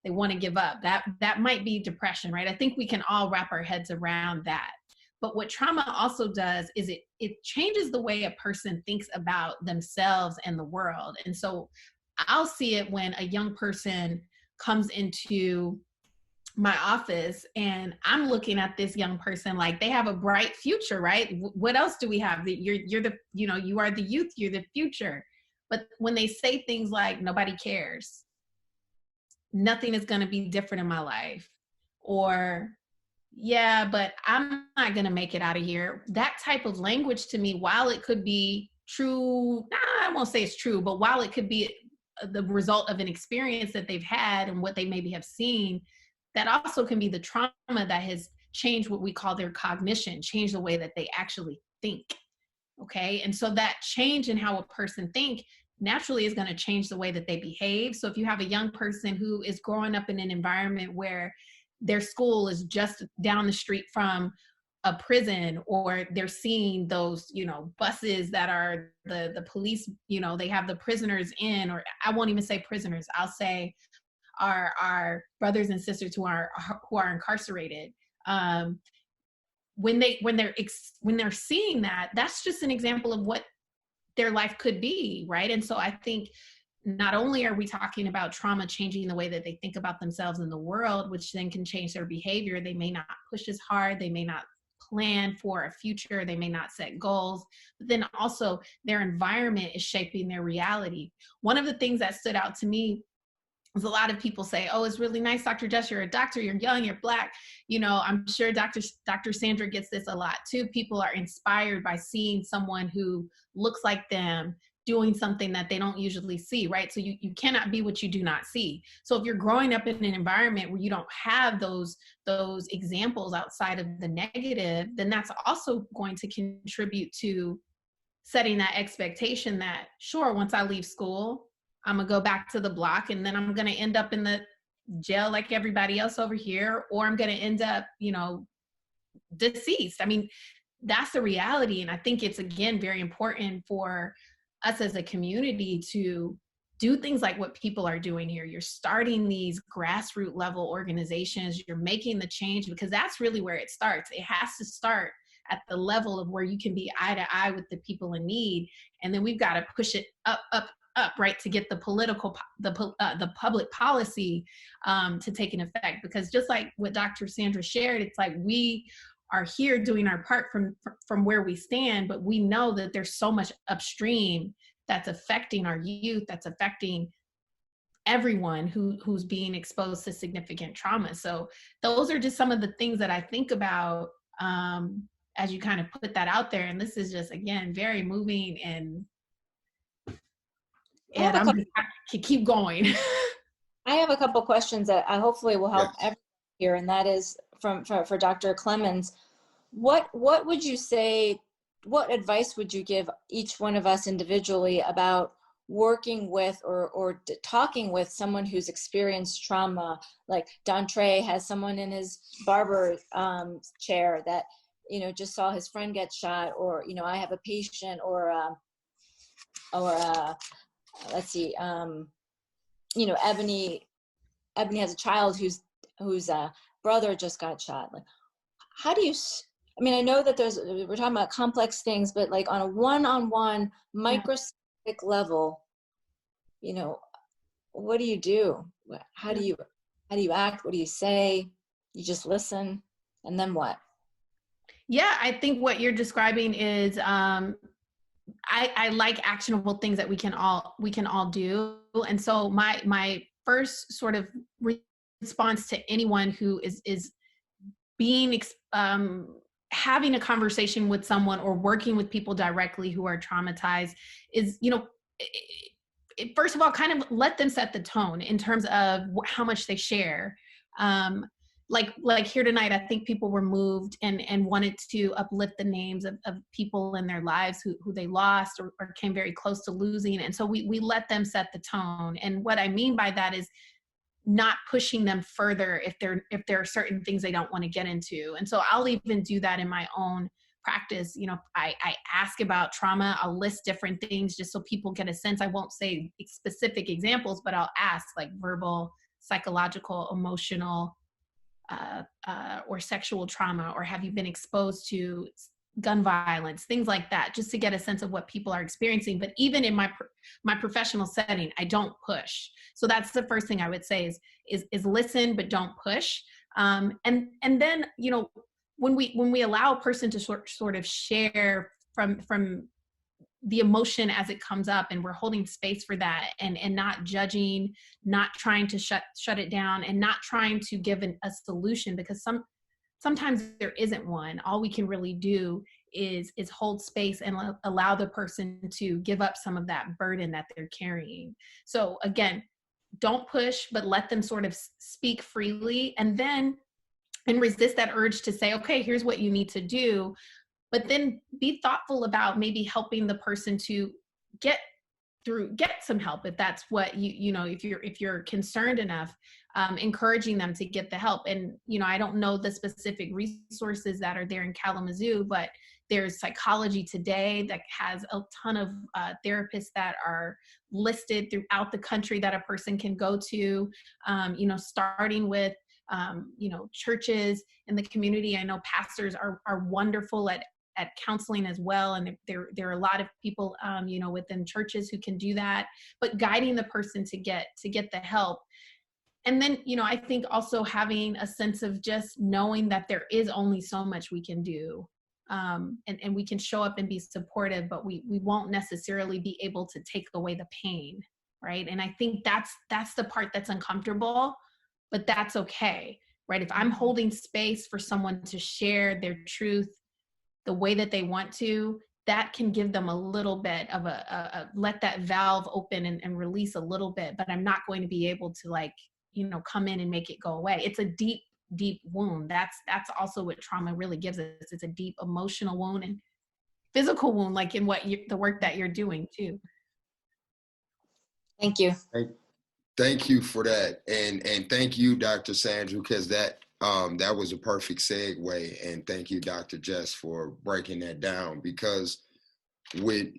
they want to give up. That might be depression, right? I think we can all wrap our heads around that. But what trauma also does is it changes the way a person thinks about themselves and the world. And so I'll see it when a young person comes into my office and I'm looking at this young person like they have a bright future, right? What else do we have? You're the, you are the youth, you're the future. But when they say things like, nobody cares, nothing is going to be different in my life, or yeah, but I'm not going to make it out of here. That type of language, to me, while it could be true, I won't say it's true, but while it could be the result of an experience that they've had and what they maybe have seen. That also can be the trauma that has changed what we call their cognition, changed the way that they actually think. Okay. And so that change in how a person think naturally is going to change the way that they behave. So if you have a young person who is growing up in an environment where their school is just down the street from a prison, or they're seeing those, you know, buses that are the police, you know, they have the prisoners in, or I won't even say prisoners, I'll say our brothers and sisters who are incarcerated. When they're seeing that, that's just an example of what their life could be, right? And so I think not only are we talking about trauma changing the way that they think about themselves in the world, which then can change their behavior. They may not push as hard, they may not plan for a future, they may not set goals, but then also their environment is shaping their reality. One of the things that stood out to me was a lot of people say, oh, it's really nice, Dr. Jess, you're a doctor, you're young, you're Black. You know, I'm sure Dr. Sandra gets this a lot too. People are inspired by seeing someone who looks like them doing something that they don't usually see, right? So you cannot be what you do not see. So if you're growing up in an environment where you don't have those examples outside of the negative, then that's also going to contribute to setting that expectation that, sure, once I leave school, I'm gonna go back to the block, and then I'm gonna end up in the jail like everybody else over here, or I'm gonna end up, you know, deceased. I mean, that's the reality. And I think it's, again, very important for us as a community to do things like what people are doing here. You're starting these grassroots level organizations, you're making the change, because that's really where it starts. It has to start at the level of where you can be eye to eye with the people in need. And then we've got to push it up, right, to get the public policy to take an effect. Because just like what Dr. Sandra shared, it's like we are here doing our part from where we stand, but we know that there's so much upstream that's affecting our youth, that's affecting everyone who's being exposed to significant trauma. So those are just some of the things that I think about as you kind of put that out there. And this is just, again, very moving, and I can keep going. I have a couple questions that I hopefully will help everyone here, and that is for Dr. Clemens. What would you say, what advice would you give each one of us individually about working with or talking with someone who's experienced trauma? Like Dantre has someone in his barber chair that, you know, just saw his friend get shot, or, you know, I have a patient, or let's see, you know, Ebony has a child whose brother just got shot. Like, how do you, I mean, I know that we're talking about complex things, but like on a one-on-one microscopic level, you know, what do you do? How do you act? What do you say? You just listen, and then what? Yeah, I think what you're describing is, I like actionable things that we can all do. And so my first sort of response to anyone who is being having a conversation with someone or working with people directly who are traumatized is, you know, first of all, kind of let them set the tone in terms of how much they share. Like here tonight, I think people were moved and wanted to uplift the names of people in their lives who they lost or came very close to losing. And so we let them set the tone. And what I mean by that is not pushing them further if there are certain things they don't want to get into. And so I'll even do that in my own practice. You know, I ask about trauma, I'll list different things just so people get a sense. I won't say specific examples, but I'll ask like verbal, psychological, emotional, or sexual trauma, or have you been exposed to gun violence, things like that, just to get a sense of what people are experiencing. But even in my professional setting, I don't push. So that's the first thing I would say is listen, but don't push. And then, you know, when we allow a person to sort of share from the emotion as it comes up, and we're holding space for that, and not judging, not trying to shut it down, and not trying to give a solution, because sometimes there isn't one. All we can really do is hold space and allow the person to give up some of that burden that they're carrying. So again, don't push, but let them sort of speak freely, and resist that urge to say, okay, here's what you need to do. But then be thoughtful about maybe helping the person to get some help, if that's what if you're concerned enough, encouraging them to get the help. And I don't know the specific resources that are there in Kalamazoo, but there's Psychology Today that has a ton of therapists that are listed throughout the country that a person can go to, starting with churches in the community. I know pastors are wonderful at counseling as well, and there are a lot of people within churches who can do that, but guiding the person to get the help. And then I think also having a sense of just knowing that there is only so much we can do, and we can show up and be supportive, but we won't necessarily be able to take away the pain, right? And I think that's the part that's uncomfortable, but that's okay, right? If I'm holding space for someone to share their truth the way that they want to, that can give them a little bit of let that valve open and release a little bit, but I'm not going to be able to come in and make it go away. It's a deep, deep wound. That's also what trauma really gives us. It's a deep emotional wound and physical wound, like in the work that you're doing too. Thank you. Thank you for that. And thank you, Dr. Sandra, because that was a perfect segue. And thank you, Dr. Jess, for breaking that down, because when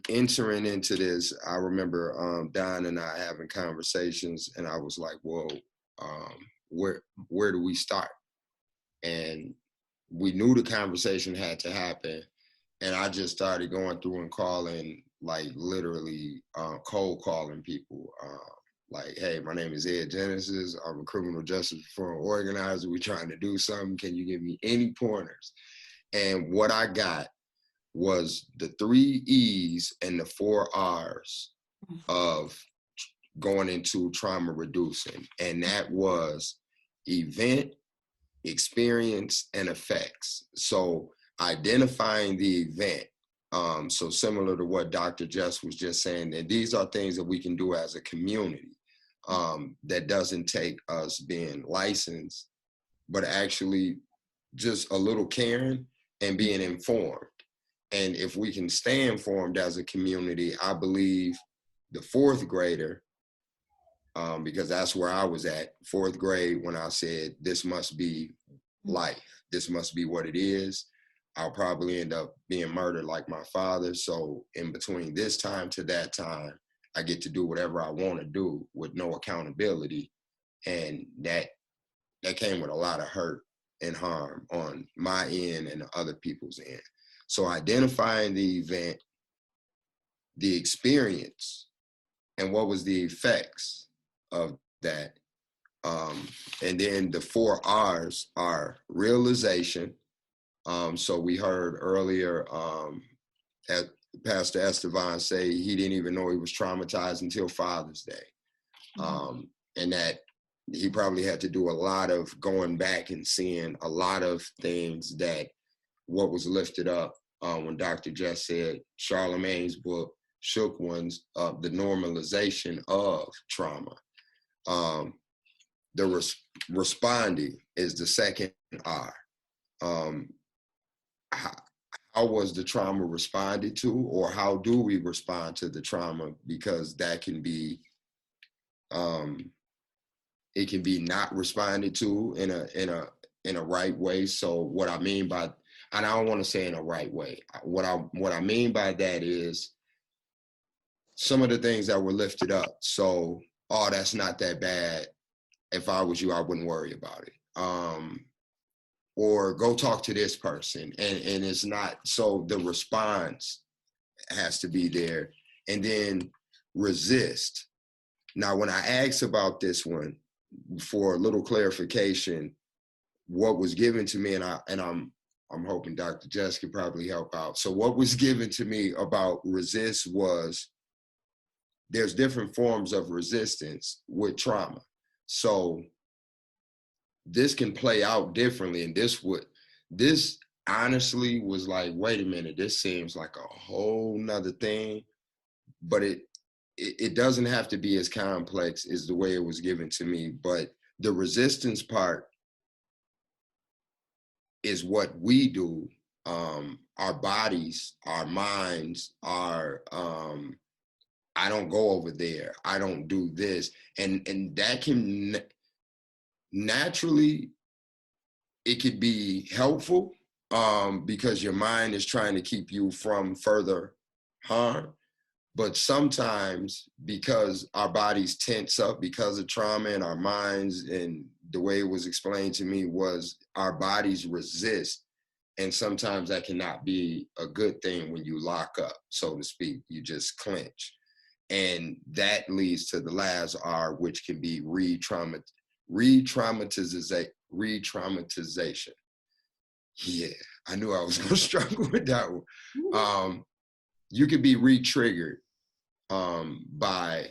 entering into this, I remember Don and I having conversations, and I was like, well, where do we start? And we knew the conversation had to happen. And I just started going through and calling, like literally cold calling people. Like, hey, my name is Ed Genesis. I'm a criminal justice reform organizer. We're trying to do something. Can you give me any pointers? And what I got was the 3 E's and the 4 R's of going into trauma reducing. And that was event, experience, and effects. So identifying the event. So similar to what Dr. Jess was just saying, that these are things that we can do as a community. That doesn't take us being licensed, but actually just a little caring and being informed. And if we can stay informed as a community, I believe the 4th grader, because that's where I was at, 4th grade, when I said, this must be life. This must be what it is. I'll probably end up being murdered like my father. So in between this time to that time, I get to do whatever I want to do with no accountability. And that came with a lot of hurt and harm on my end and other people's end. So identifying the event, the experience, and what was the effects of that. And then the 4 R's are realization. So we heard earlier at Pastor Estevan say he didn't even know he was traumatized until Father's Day. And that he probably had to do a lot of going back and seeing a lot of things that what was lifted up when Dr. Jess said Charlemagne's book, Shook Ones, the normalization of trauma. The responding is the 2nd R. How was the trauma responded to, or how do we respond to the trauma? Because that can be, it can be not responded to in a right way. So what I mean by, and I don't want to say in a right way. What I mean by that is some of the things that were lifted up. So, oh, that's not that bad. If I was you, I wouldn't worry about it. Or go talk to this person. And it's not, so the response has to be there. And then resist. Now, when I asked about this one, for a little clarification, what was given to me, and I'm hoping Dr. Jess could probably help out. So what was given to me about resist was there's different forms of resistance with trauma. So this can play out differently. And this honestly was like, wait a minute, this seems like a whole nother thing, but it doesn't have to be as complex as the way it was given to me. But the resistance part is what we do. Our bodies, our minds, I don't go over there, I don't do this. And that can naturally, it could be helpful because your mind is trying to keep you from further harm. But sometimes, because our bodies tense up because of trauma, and our minds, and the way it was explained to me was our bodies resist. And sometimes that cannot be a good thing when you lock up, so to speak. You just clench. And that leads to the last R, which can be re-traumatization. Yeah, I knew I was going to struggle with that one. You could be re-triggered by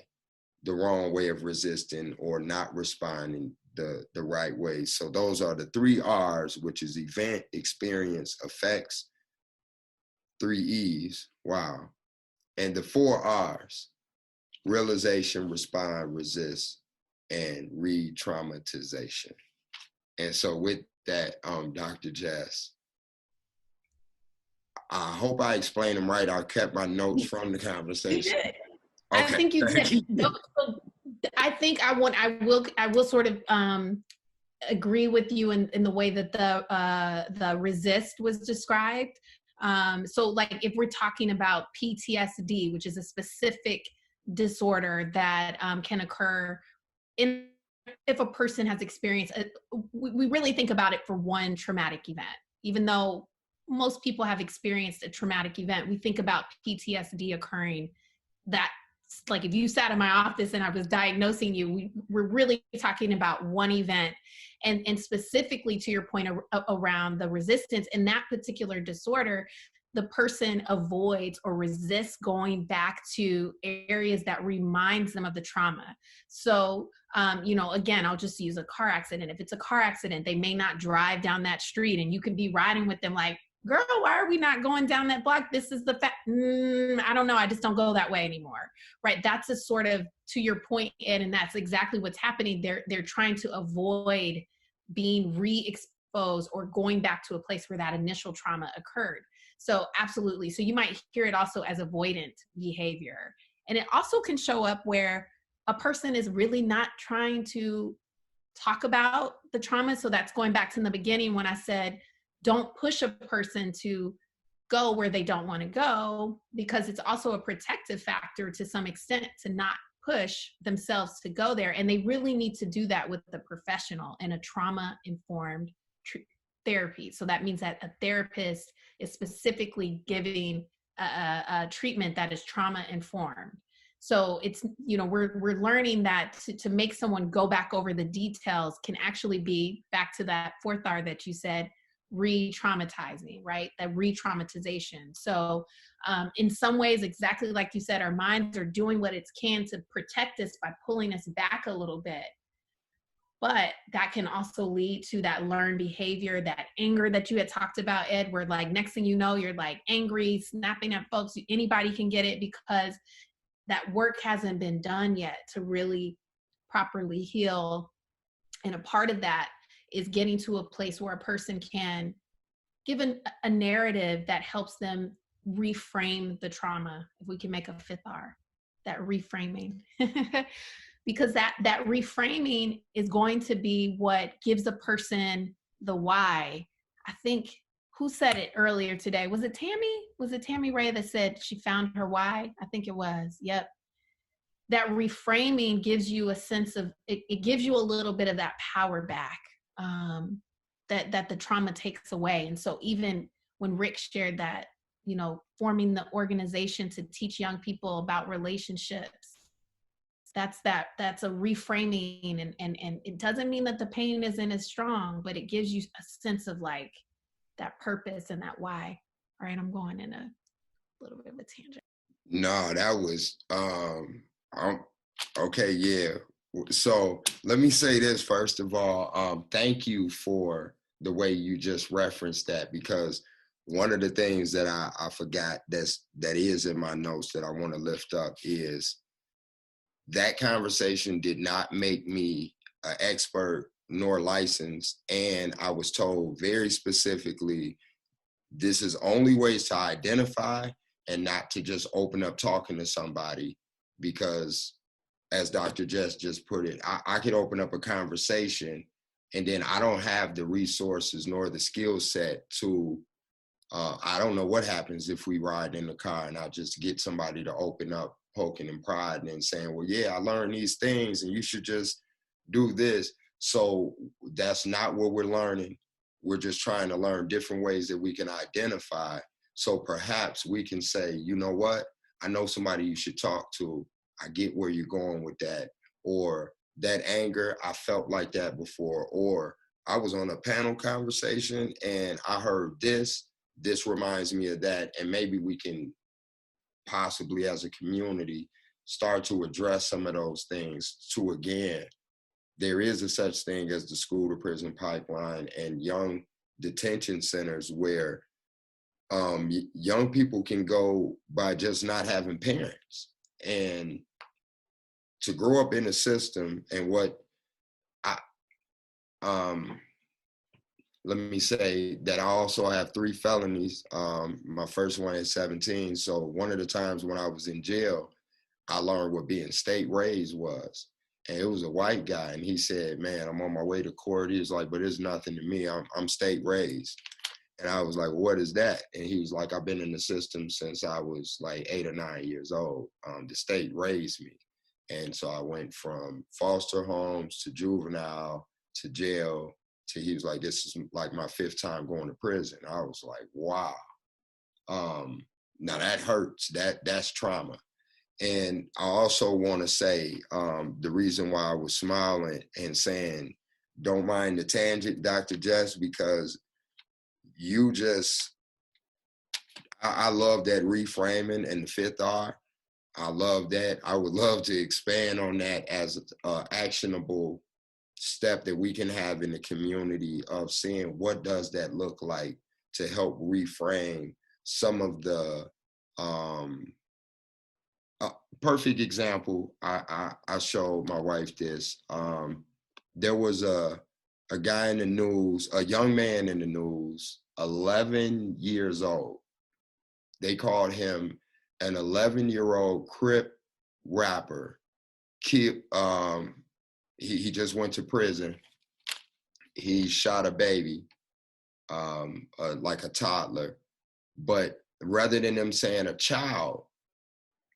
the wrong way of resisting or not responding the right way. So those are the 3 R's, which is event, experience, effects, 3 E's, wow. And the 4 R's, realization, respond, resist, and re-traumatization. And so with that, Dr. Jess, I hope I explained them right. I kept my notes from the conversation. You did. Okay, I think you did. I think I will sort of agree with you in the way that the resist was described. So like if we're talking about PTSD, which is a specific disorder that can occur if a person has experienced we really think about it for one traumatic event. Even though most people have experienced a traumatic event, we think about PTSD occurring. That, like, if you sat in my office and I was diagnosing you, we're really talking about one event. And specifically to your point around the resistance in that particular disorder, the person avoids or resists going back to areas that reminds them of the trauma. So, again, I'll just use a car accident. If it's a car accident, they may not drive down that street, and you could be riding with them like, girl, why are we not going down that block? This is the fact. I don't know. I just don't go that way anymore. Right. That's a sort of, to your point, Ed, and that's exactly what's happening. They're trying to avoid being re-exposed or going back to a place where that initial trauma occurred. So absolutely. So you might hear it also as avoidant behavior. And it also can show up where a person is really not trying to talk about the trauma. So that's going back to the beginning when I said, don't push a person to go where they don't want to go, because it's also a protective factor to some extent to not push themselves to go there. And they really need to do that with the professional and a trauma-informed therapy. So that means that a therapist is specifically giving a treatment that is trauma-informed. So it's, we're learning that to make someone go back over the details can actually be, back to that 4th R that you said, re-traumatizing, right? That re-traumatization. So in some ways, exactly like you said, our minds are doing what it can to protect us by pulling us back a little bit. But that can also lead to that learned behavior, that anger that you had talked about, Ed, where like next thing you know, you're like angry, snapping at folks. Anybody can get it because that work hasn't been done yet to really properly heal. And a part of that is getting to a place where a person can give a narrative that helps them reframe the trauma. If we can make a 5th R, that reframing. Because that reframing is going to be what gives a person the why. I think, who said it earlier today? Was it Tammy? Was it Tammy Ray that said she found her why? I think it was. Yep. That reframing gives you a sense of, it gives you a little bit of that power back that the trauma takes away. And so even when Rick shared that, forming the organization to teach young people about relationships, that's a reframing. And it doesn't mean that the pain isn't as strong, but it gives you a sense of like that purpose and that why. All right, I'm going in a little bit of a tangent. No, that was, okay, yeah. So let me say this first of all. Thank you for the way you just referenced that, because one of the things that I forgot that is in my notes that I want to lift up is that conversation did not make me an expert nor licensed, and I was told very specifically, this is only ways to identify and not to just open up talking to somebody, because as Dr. Jess just put it, I could open up a conversation and then I don't have the resources nor the skill set to, I don't know what happens if we ride in the car and I just get somebody to open up, poking and prodding and saying, well, yeah, I learned these things and you should just do this. So that's not what we're learning. We're just trying to learn different ways that we can identify. So perhaps we can say, you know what? I know somebody you should talk to. I get where you're going with that. Or that anger, I felt like that before. Or I was on a panel conversation and I heard this reminds me of that. And maybe we can possibly as a community start to address some of those things to, again, there is a such thing as the school to prison pipeline and young detention centers where young people can go by just not having parents. And to grow up in a system, and what I, let me say that I also have 3 felonies. My first one is 17. So one of the times when I was in jail, I learned what being state raised was. And it was a white guy, and he said, man, I'm on my way to court. He was like, but it's nothing to me. I'm state raised. And I was like, what is that? And he was like, I've been in the system since I was like 8 or 9 years old. The state raised me. And so I went from foster homes to juvenile to jail to, he was like, this is like my 5th time going to prison. I was like, wow. Now that hurts. That's trauma. And I also want to say the reason why I was smiling and saying, don't mind the tangent, Dr. Jess, because you just, I love that reframing and the 5th R. I love that. I would love to expand on that as an actionable step that we can have in the community of seeing what does that look like to help reframe some of the perfect example. I showed my wife this. There was a guy in the news, a young man in the news, 11 years old. They called him an 11-year-old Crip rapper. He just went to prison. He shot a baby, like a toddler. But rather than them saying a child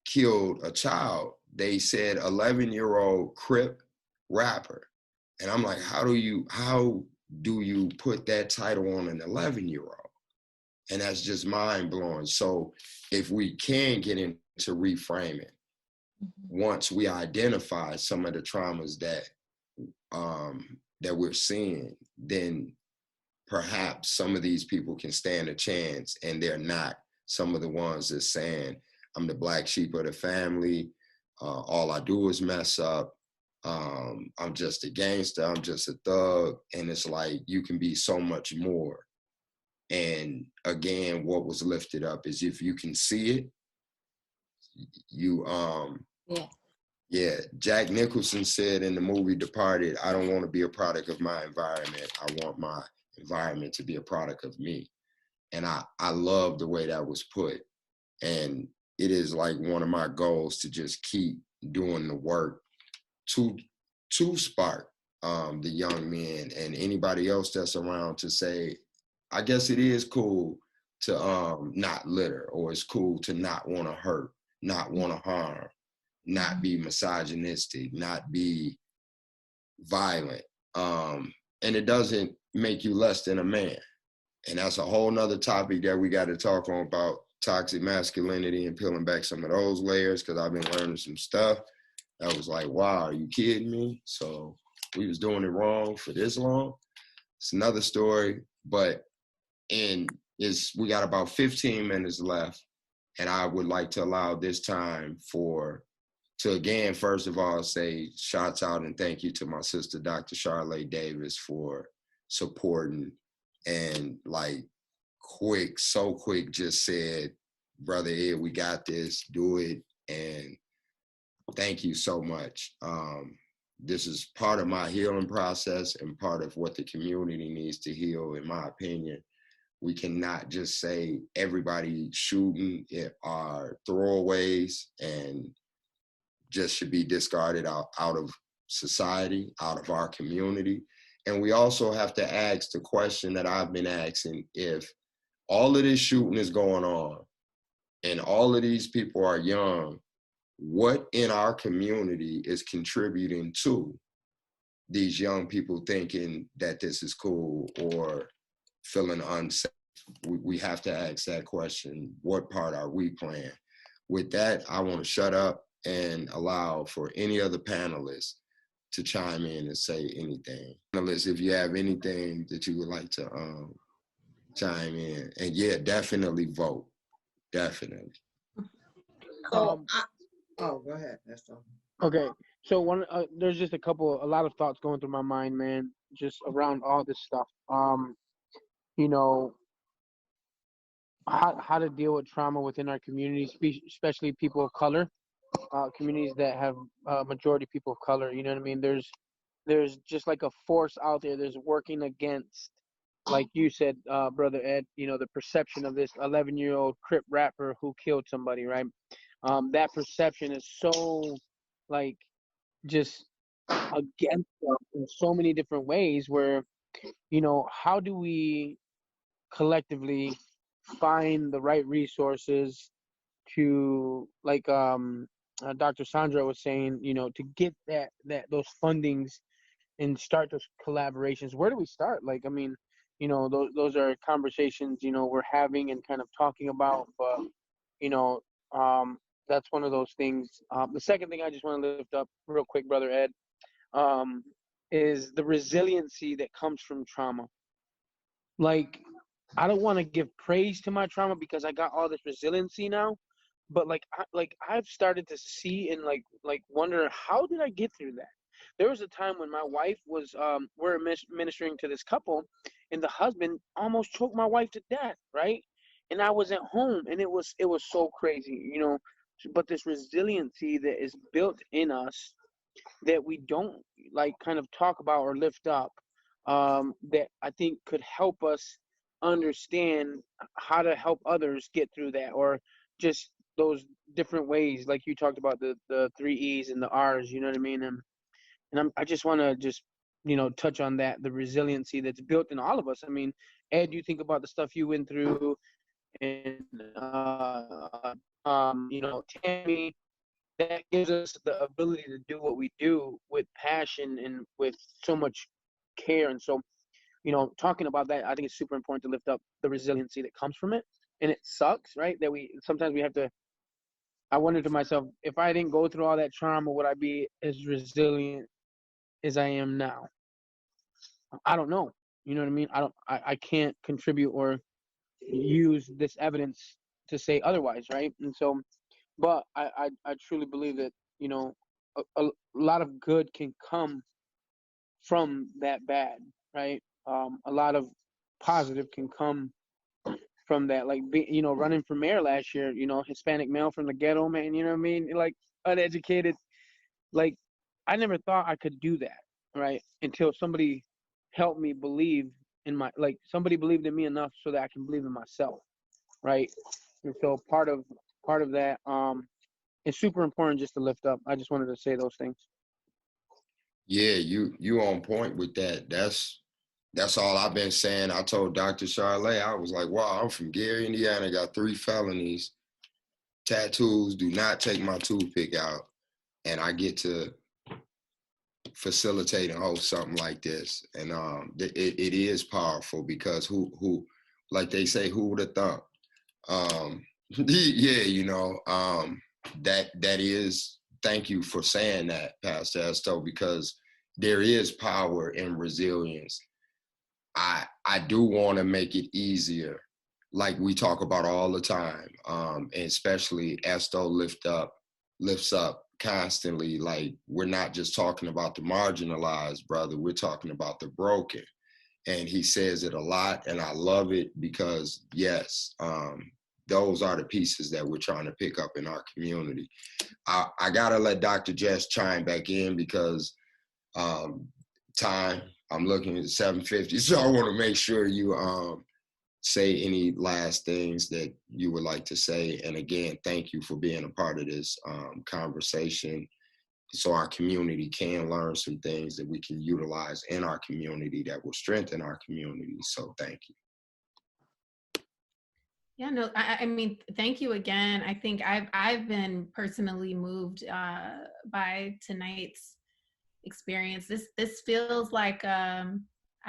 killed a child, they said 11-year-old Crip rapper. And I'm like, how do you put that title on an 11-year-old? And that's just mind blowing. So if we can get into reframing, once we identify some of the traumas that we're seeing, then perhaps some of these people can stand a chance, and they're not some of the ones that's saying, I'm the black sheep of the family. All I do is mess up. I'm just a gangster. I'm just a thug. And it's like, you can be so much more. And again, what was lifted up is if you can see it, you, Jack Nicholson said in the movie Departed, I don't want to be a product of my environment. I want my environment to be a product of me. And I love the way that was put. And it is like one of my goals to just keep doing the work to spark the young men and anybody else that's around to say, I guess it is cool to not litter, or it's cool to not want to hurt, not want to harm, not be misogynistic, not be violent. And it doesn't make you less than a man. And that's a whole nother topic that we got to talk on, about toxic masculinity and peeling back some of those layers, because I've been learning some stuff that was like, wow, are you kidding me? So we was doing it wrong for this long. It's another story, but we got about 15 minutes left, and I would like to allow this time for to again, first of all, say shouts out and thank you to my sister, Dr. Charlotte Davis, for supporting and like so quick, just said, brother Ed, we got this, do it. And thank you so much. This is part of my healing process and part of what the community needs to heal, in my opinion. We cannot just say everybody shooting are throwaways and just should be discarded out of society, out of our community. And we also have to ask the question that I've been asking: if all of this shooting is going on and all of these people are young, what in our community is contributing to these young people thinking that this is cool or feeling unsafe? We have to ask that question. What part are we playing? With that, I want to shut up and allow for any other panelists to chime in and say anything. Panelists, if you have anything that you would like to chime in, and yeah, definitely vote. Definitely. So, go ahead. That's all. Okay, so there's just a lot of thoughts going through my mind, man, just around all this stuff. You know, how to deal with trauma within our communities, especially people of color, communities that have majority people of color. You know what I mean? There's just like a force out there that's working against, like you said, brother Ed, you know, the perception of this 11-year-old Crip rapper who killed somebody, right? That perception is so like just against us in so many different ways, where, you know, how do we collectively find the right resources to, like Dr. Sandra was saying, you know, to get those fundings and start those collaborations? Where do we start? Like, I mean, you know, those are conversations, you know, we're having and kind of talking about, but, you know, that's one of those things. The second thing I just want to lift up real quick, brother Ed, is the resiliency that comes from trauma. Like, I don't want to give praise to my trauma because I got all this resiliency now, but I've started to see and like wonder, how did I get through that? There was a time when my wife was we're ministering to this couple, and the husband almost choked my wife to death, right? And I was at home, and it was so crazy, you know. But this resiliency that is built in us that we don't like kind of talk about or lift up, that I think could help us understand how to help others get through that, or just those different ways, like you talked about the 3 E's and the R's, you know what I mean? And I just want to just, you know, touch on that, the resiliency that's built in all of us. I mean, Ed, you think about the stuff you went through, and you know, Tammy, that gives us the ability to do what we do with passion and with so much care. And so, you know, talking about that, I think it's super important to lift up the resiliency that comes from it. And it sucks, right? That sometimes we have to. I wonder to myself, if I didn't go through all that trauma, would I be as resilient as I am now? I don't know. You know what I mean? I can't contribute or use this evidence to say otherwise, right? And so, but I truly believe that, you know, a lot of good can come from that bad, right? A lot of positive can come from that. Like, you know, running for mayor last year, you know, Hispanic male from the ghetto, man, you know what I mean? Like, uneducated, like, I never thought I could do that, right? Until somebody helped me believe in somebody believed in me enough so that I can believe in myself, right? And so part of that, it's super important just to lift up. I just wanted to say those things. Yeah, you on point with that. That's all I've been saying. I told Dr. Charlotte, I was like, wow, I'm from Gary, Indiana, got 3 felonies, tattoos, do not take my toothpick out, and I get to facilitate and host something like this. And it is powerful, because who like they say, who would have thought? Yeah, you know, that is, thank you for saying that, Pastor Esto, because there is power in resilience. I do want to make it easier, like we talk about all the time, and especially Esto lifts up constantly, like, we're not just talking about the marginalized, brother, we're talking about the broken. And he says it a lot, and I love it because, yes, those are the pieces that we're trying to pick up in our community. I gotta let Dr. Jess chime back in because time, I'm looking at 7:50, so I want to make sure you say any last things that you would like to say. And again, thank you for being a part of this conversation, so our community can learn some things that we can utilize in our community that will strengthen our community. So thank you. Yeah, no, I mean, thank you again. I think I've been personally moved by tonight's experience. This feels like I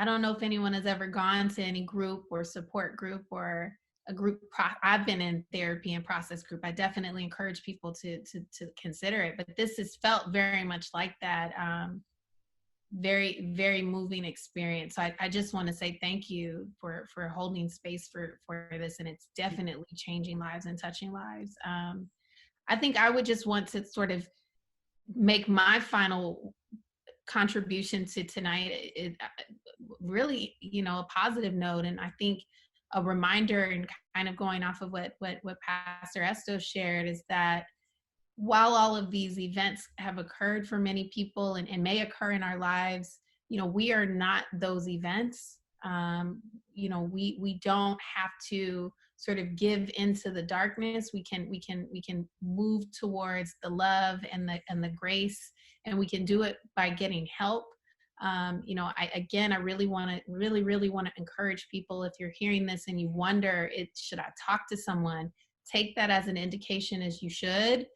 don't know if anyone has ever gone to any group or support group or a group. I've been in therapy and process group. I definitely encourage people to consider it. But this has felt very much like that. Very, very moving experience. So I just want to say thank you for holding space for this, and it's definitely changing lives and touching lives. I think I would just want to sort of make my final contribution to tonight really, a positive note, and I think a reminder, and kind of going off of what Pastor Esto shared, is that while all of these events have occurred for many people and may occur in our lives, we are not those events. We don't have to sort of give into the darkness. We can move towards the love and the grace, and we can do it by getting help. I really want to encourage people, if you're hearing this and you wonder, should I talk to someone? Take that as an indication, as you should.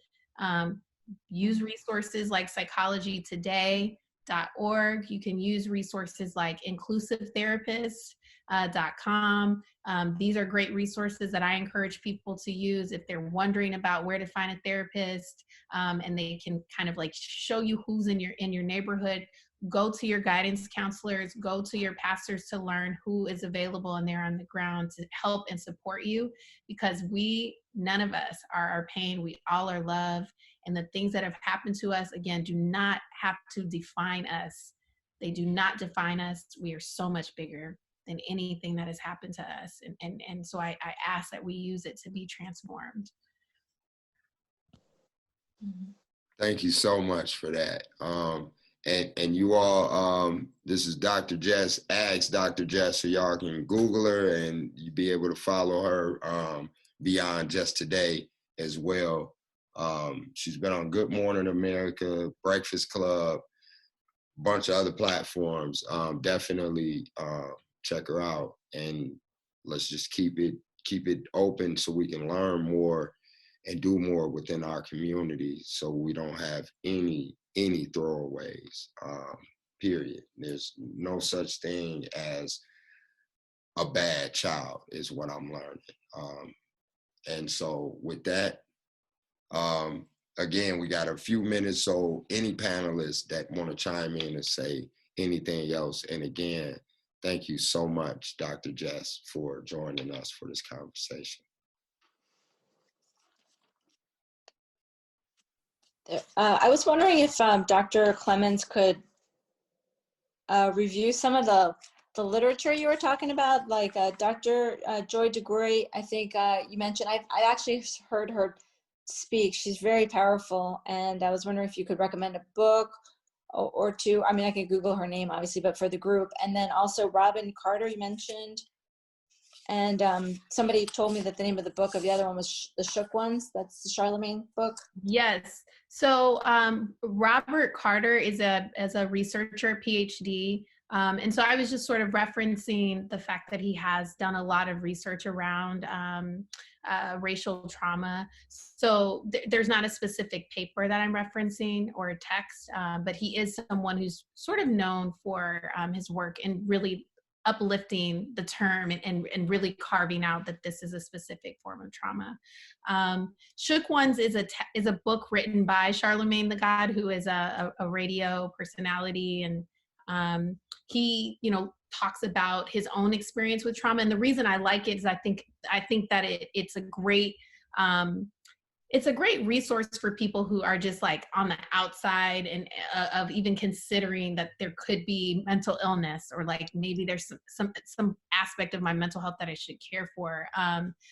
Use resources like psychologytoday.org. You can use resources like inclusivetherapist.com. These are great resources that I encourage people to use if they're wondering about where to find a therapist, and they can kind of like show you who's in your neighborhood. Go to your guidance counselors, go to your pastors to learn who is available and they're on the ground to help and support you, because none of us are our pain. We all are love. And the things that have happened to us, again, do not have to define us. They do not define us. We are so much bigger than anything that has happened to us. And so I ask that we use it to be transformed. Thank you so much for that. And you all, this is Dr. Jess. Ask Dr. Jess so y'all can Google her and you be able to follow her beyond just today as well. She's been on Good Morning America, Breakfast Club, a bunch of other platforms. Definitely check her out, and let's just keep it open so we can learn more and do more within our community, so we don't have any throwaways, period. There's no such thing as a bad child, is what I'm learning. And so with that, again, we got a few minutes, so any panelists that want to chime in and say anything else. And again, thank you so much, Dr. Jess, for joining us for this conversation. I was wondering if Dr. Clemens could review some of the literature you were talking about, like Dr. Joy DeGruy. I think you mentioned. I actually heard her speak. She's very powerful, and I was wondering if you could recommend a book or two. I mean, I can Google her name, obviously, but for the group. And then also Robin Carter, you mentioned. And somebody told me that the name of the book of the other one was The Shook Ones. That's the Charlemagne book. Yes. So Robert Carter is a researcher, PhD. And so I was just sort of referencing the fact that he has done a lot of research around racial trauma. So there's not a specific paper that I'm referencing or a text, but he is someone who's sort of known for his work and really uplifting the term and really carving out that this is a specific form of trauma. Shook Ones is a book written by Charlemagne the God, who is a radio personality, and he talks about his own experience with trauma. And the reason I like it is I think that it's a great it's a great resource for people who are just like on the outside and of even considering that there could be mental illness, or like maybe there's some aspect of my mental health that I should care for.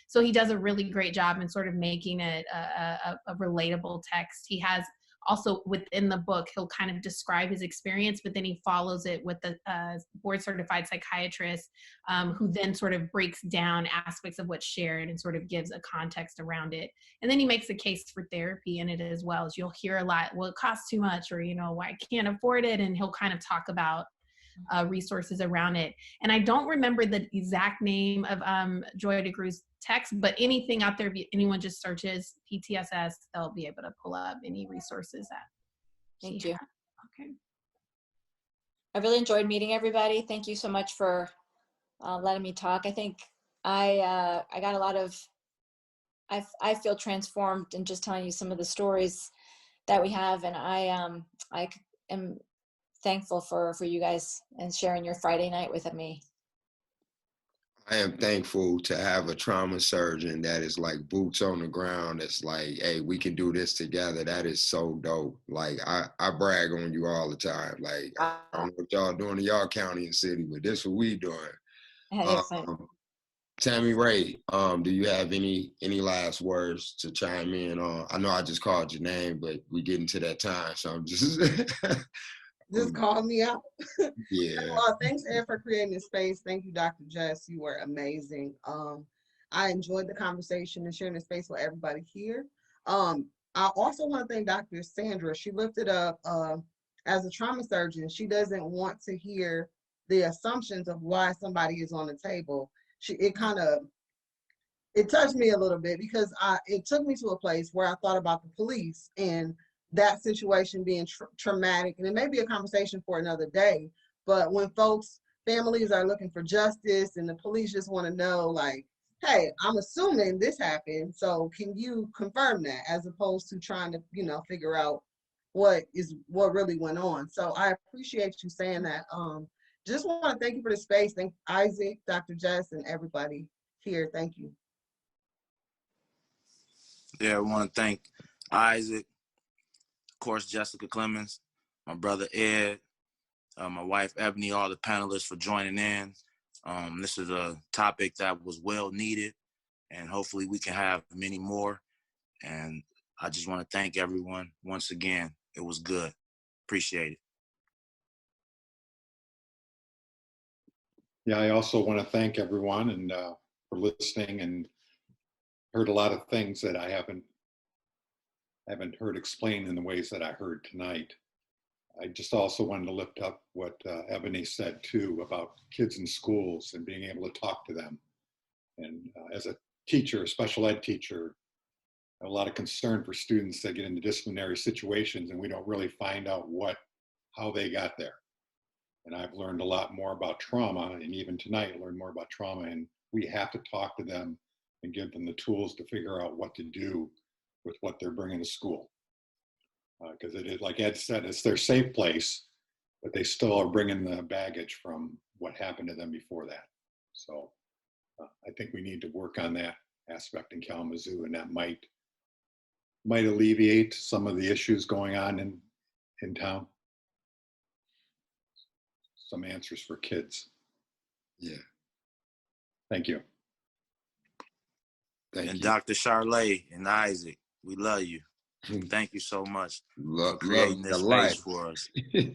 So he does a really great job in sort of making it a relatable text. He has also within the book, he'll kind of describe his experience, but then he follows it with the board certified psychiatrist who then sort of breaks down aspects of what's shared and sort of gives a context around it. And then he makes a case for therapy in it as well. As you'll hear a lot, well, it costs too much, or, you know, I can't afford it. And he'll kind of talk about resources around it. And I don't remember the exact name of Joy DeGrew's text, but anything out there, if anyone just searches PTSS, they'll be able to pull up any resources that Thank you. Okay. I really enjoyed meeting everybody. Thank you so much for letting me talk. I think I got a lot of, I feel transformed in just telling you some of the stories that we have. And I am thankful for you guys and sharing your Friday night with me. I am thankful to have a trauma surgeon that is like boots on the ground. It's like, hey, we can do this together. That is so dope. Like I brag on you all the time. Like I don't know what y'all doing in y'all county and city, but this what we doing. Tammy Ray, do you have any last words to chime in on? I know I just called your name, but we getting to that time, so I'm just just call me out. Yeah. Thanks, Ed, for creating this space. Thank you, Dr. Jess. You were amazing. I enjoyed the conversation and sharing the space with everybody here. I also want to thank Dr. Sandra. She lifted up as a trauma surgeon. She doesn't want to hear the assumptions of why somebody is on the table. It touched me a little bit because it took me to a place where I thought about the police and that situation being traumatic. And it may be a conversation for another day, but when families are looking for justice and the police just want to know, like, hey, I'm assuming this happened, so can you confirm that, as opposed to trying to, figure out what really went on. So I appreciate you saying that. Just want to thank you for the space. Thank Isaac, Dr. Jess, and everybody here. Thank you. Yeah, I want to thank Isaac, of course, Jessica Clemens, my brother Ed, my wife Ebony, all the panelists for joining in. This is a topic that was well needed, and hopefully we can have many more. And I just want to thank everyone once again. It was good. Appreciate it. Yeah, I also want to thank everyone and for listening, and heard a lot of things that I haven't heard explained in the ways that I heard tonight. I just also wanted to lift up what Ebony said too about kids in schools and being able to talk to them. And as a teacher, a special ed teacher, I have a lot of concern for students that get into disciplinary situations and we don't really find out how they got there. And I've learned a lot more about trauma, and even tonight I learned more about trauma, and we have to talk to them and give them the tools to figure out what to do with what they're bringing to school. Because it is, like Ed said, it's their safe place, but they still are bringing the baggage from what happened to them before that. So I think we need to work on that aspect in Kalamazoo, and that might alleviate some of the issues going on in town. Some answers for kids. Yeah. Thank you. Thank you. Dr. Charlay and Isaac, we love you. Thank you so much for creating this space for us.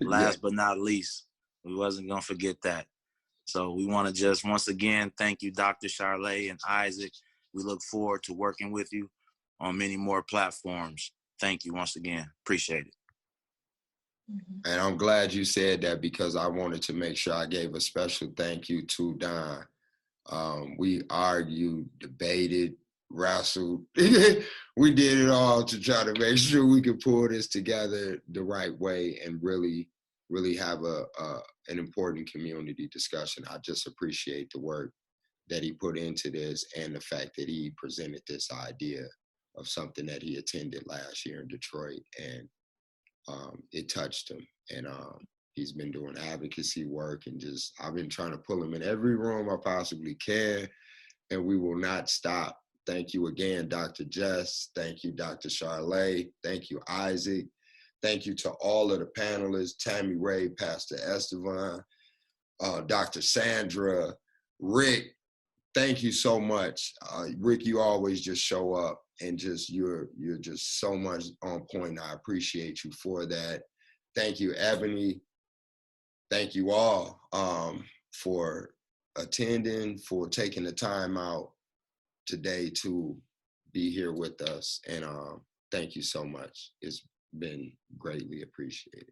Last but not least, we wasn't going to forget that. So we want to just once again thank you, Dr. Charlay and Isaac. We look forward to working with you on many more platforms. Thank you once again. Appreciate it. And I'm glad you said that, because I wanted to make sure I gave a special thank you to Don. We argued, debated, wrestled. We did it all to try to make sure we could pull this together the right way and really have an important community discussion. I just appreciate the work that he put into this, and the fact that he presented this idea of something that he attended last year in Detroit, and it touched him. And he's been doing advocacy work, and I've been trying to pull him in every room I possibly can, and we will not stop Thank you again, Dr. Jess. Thank you, Dr. Charlay. Thank you, Isaac. Thank you to all of the panelists, Tammy Ray, Pastor Estevan, Dr. Sandra, Rick. Thank you so much. Rick, you always just show up and just you're just so much on point. I appreciate you for that. Thank you, Ebony. Thank you all for attending, for taking the time out today to be here with us. And thank you so much. It's been greatly appreciated.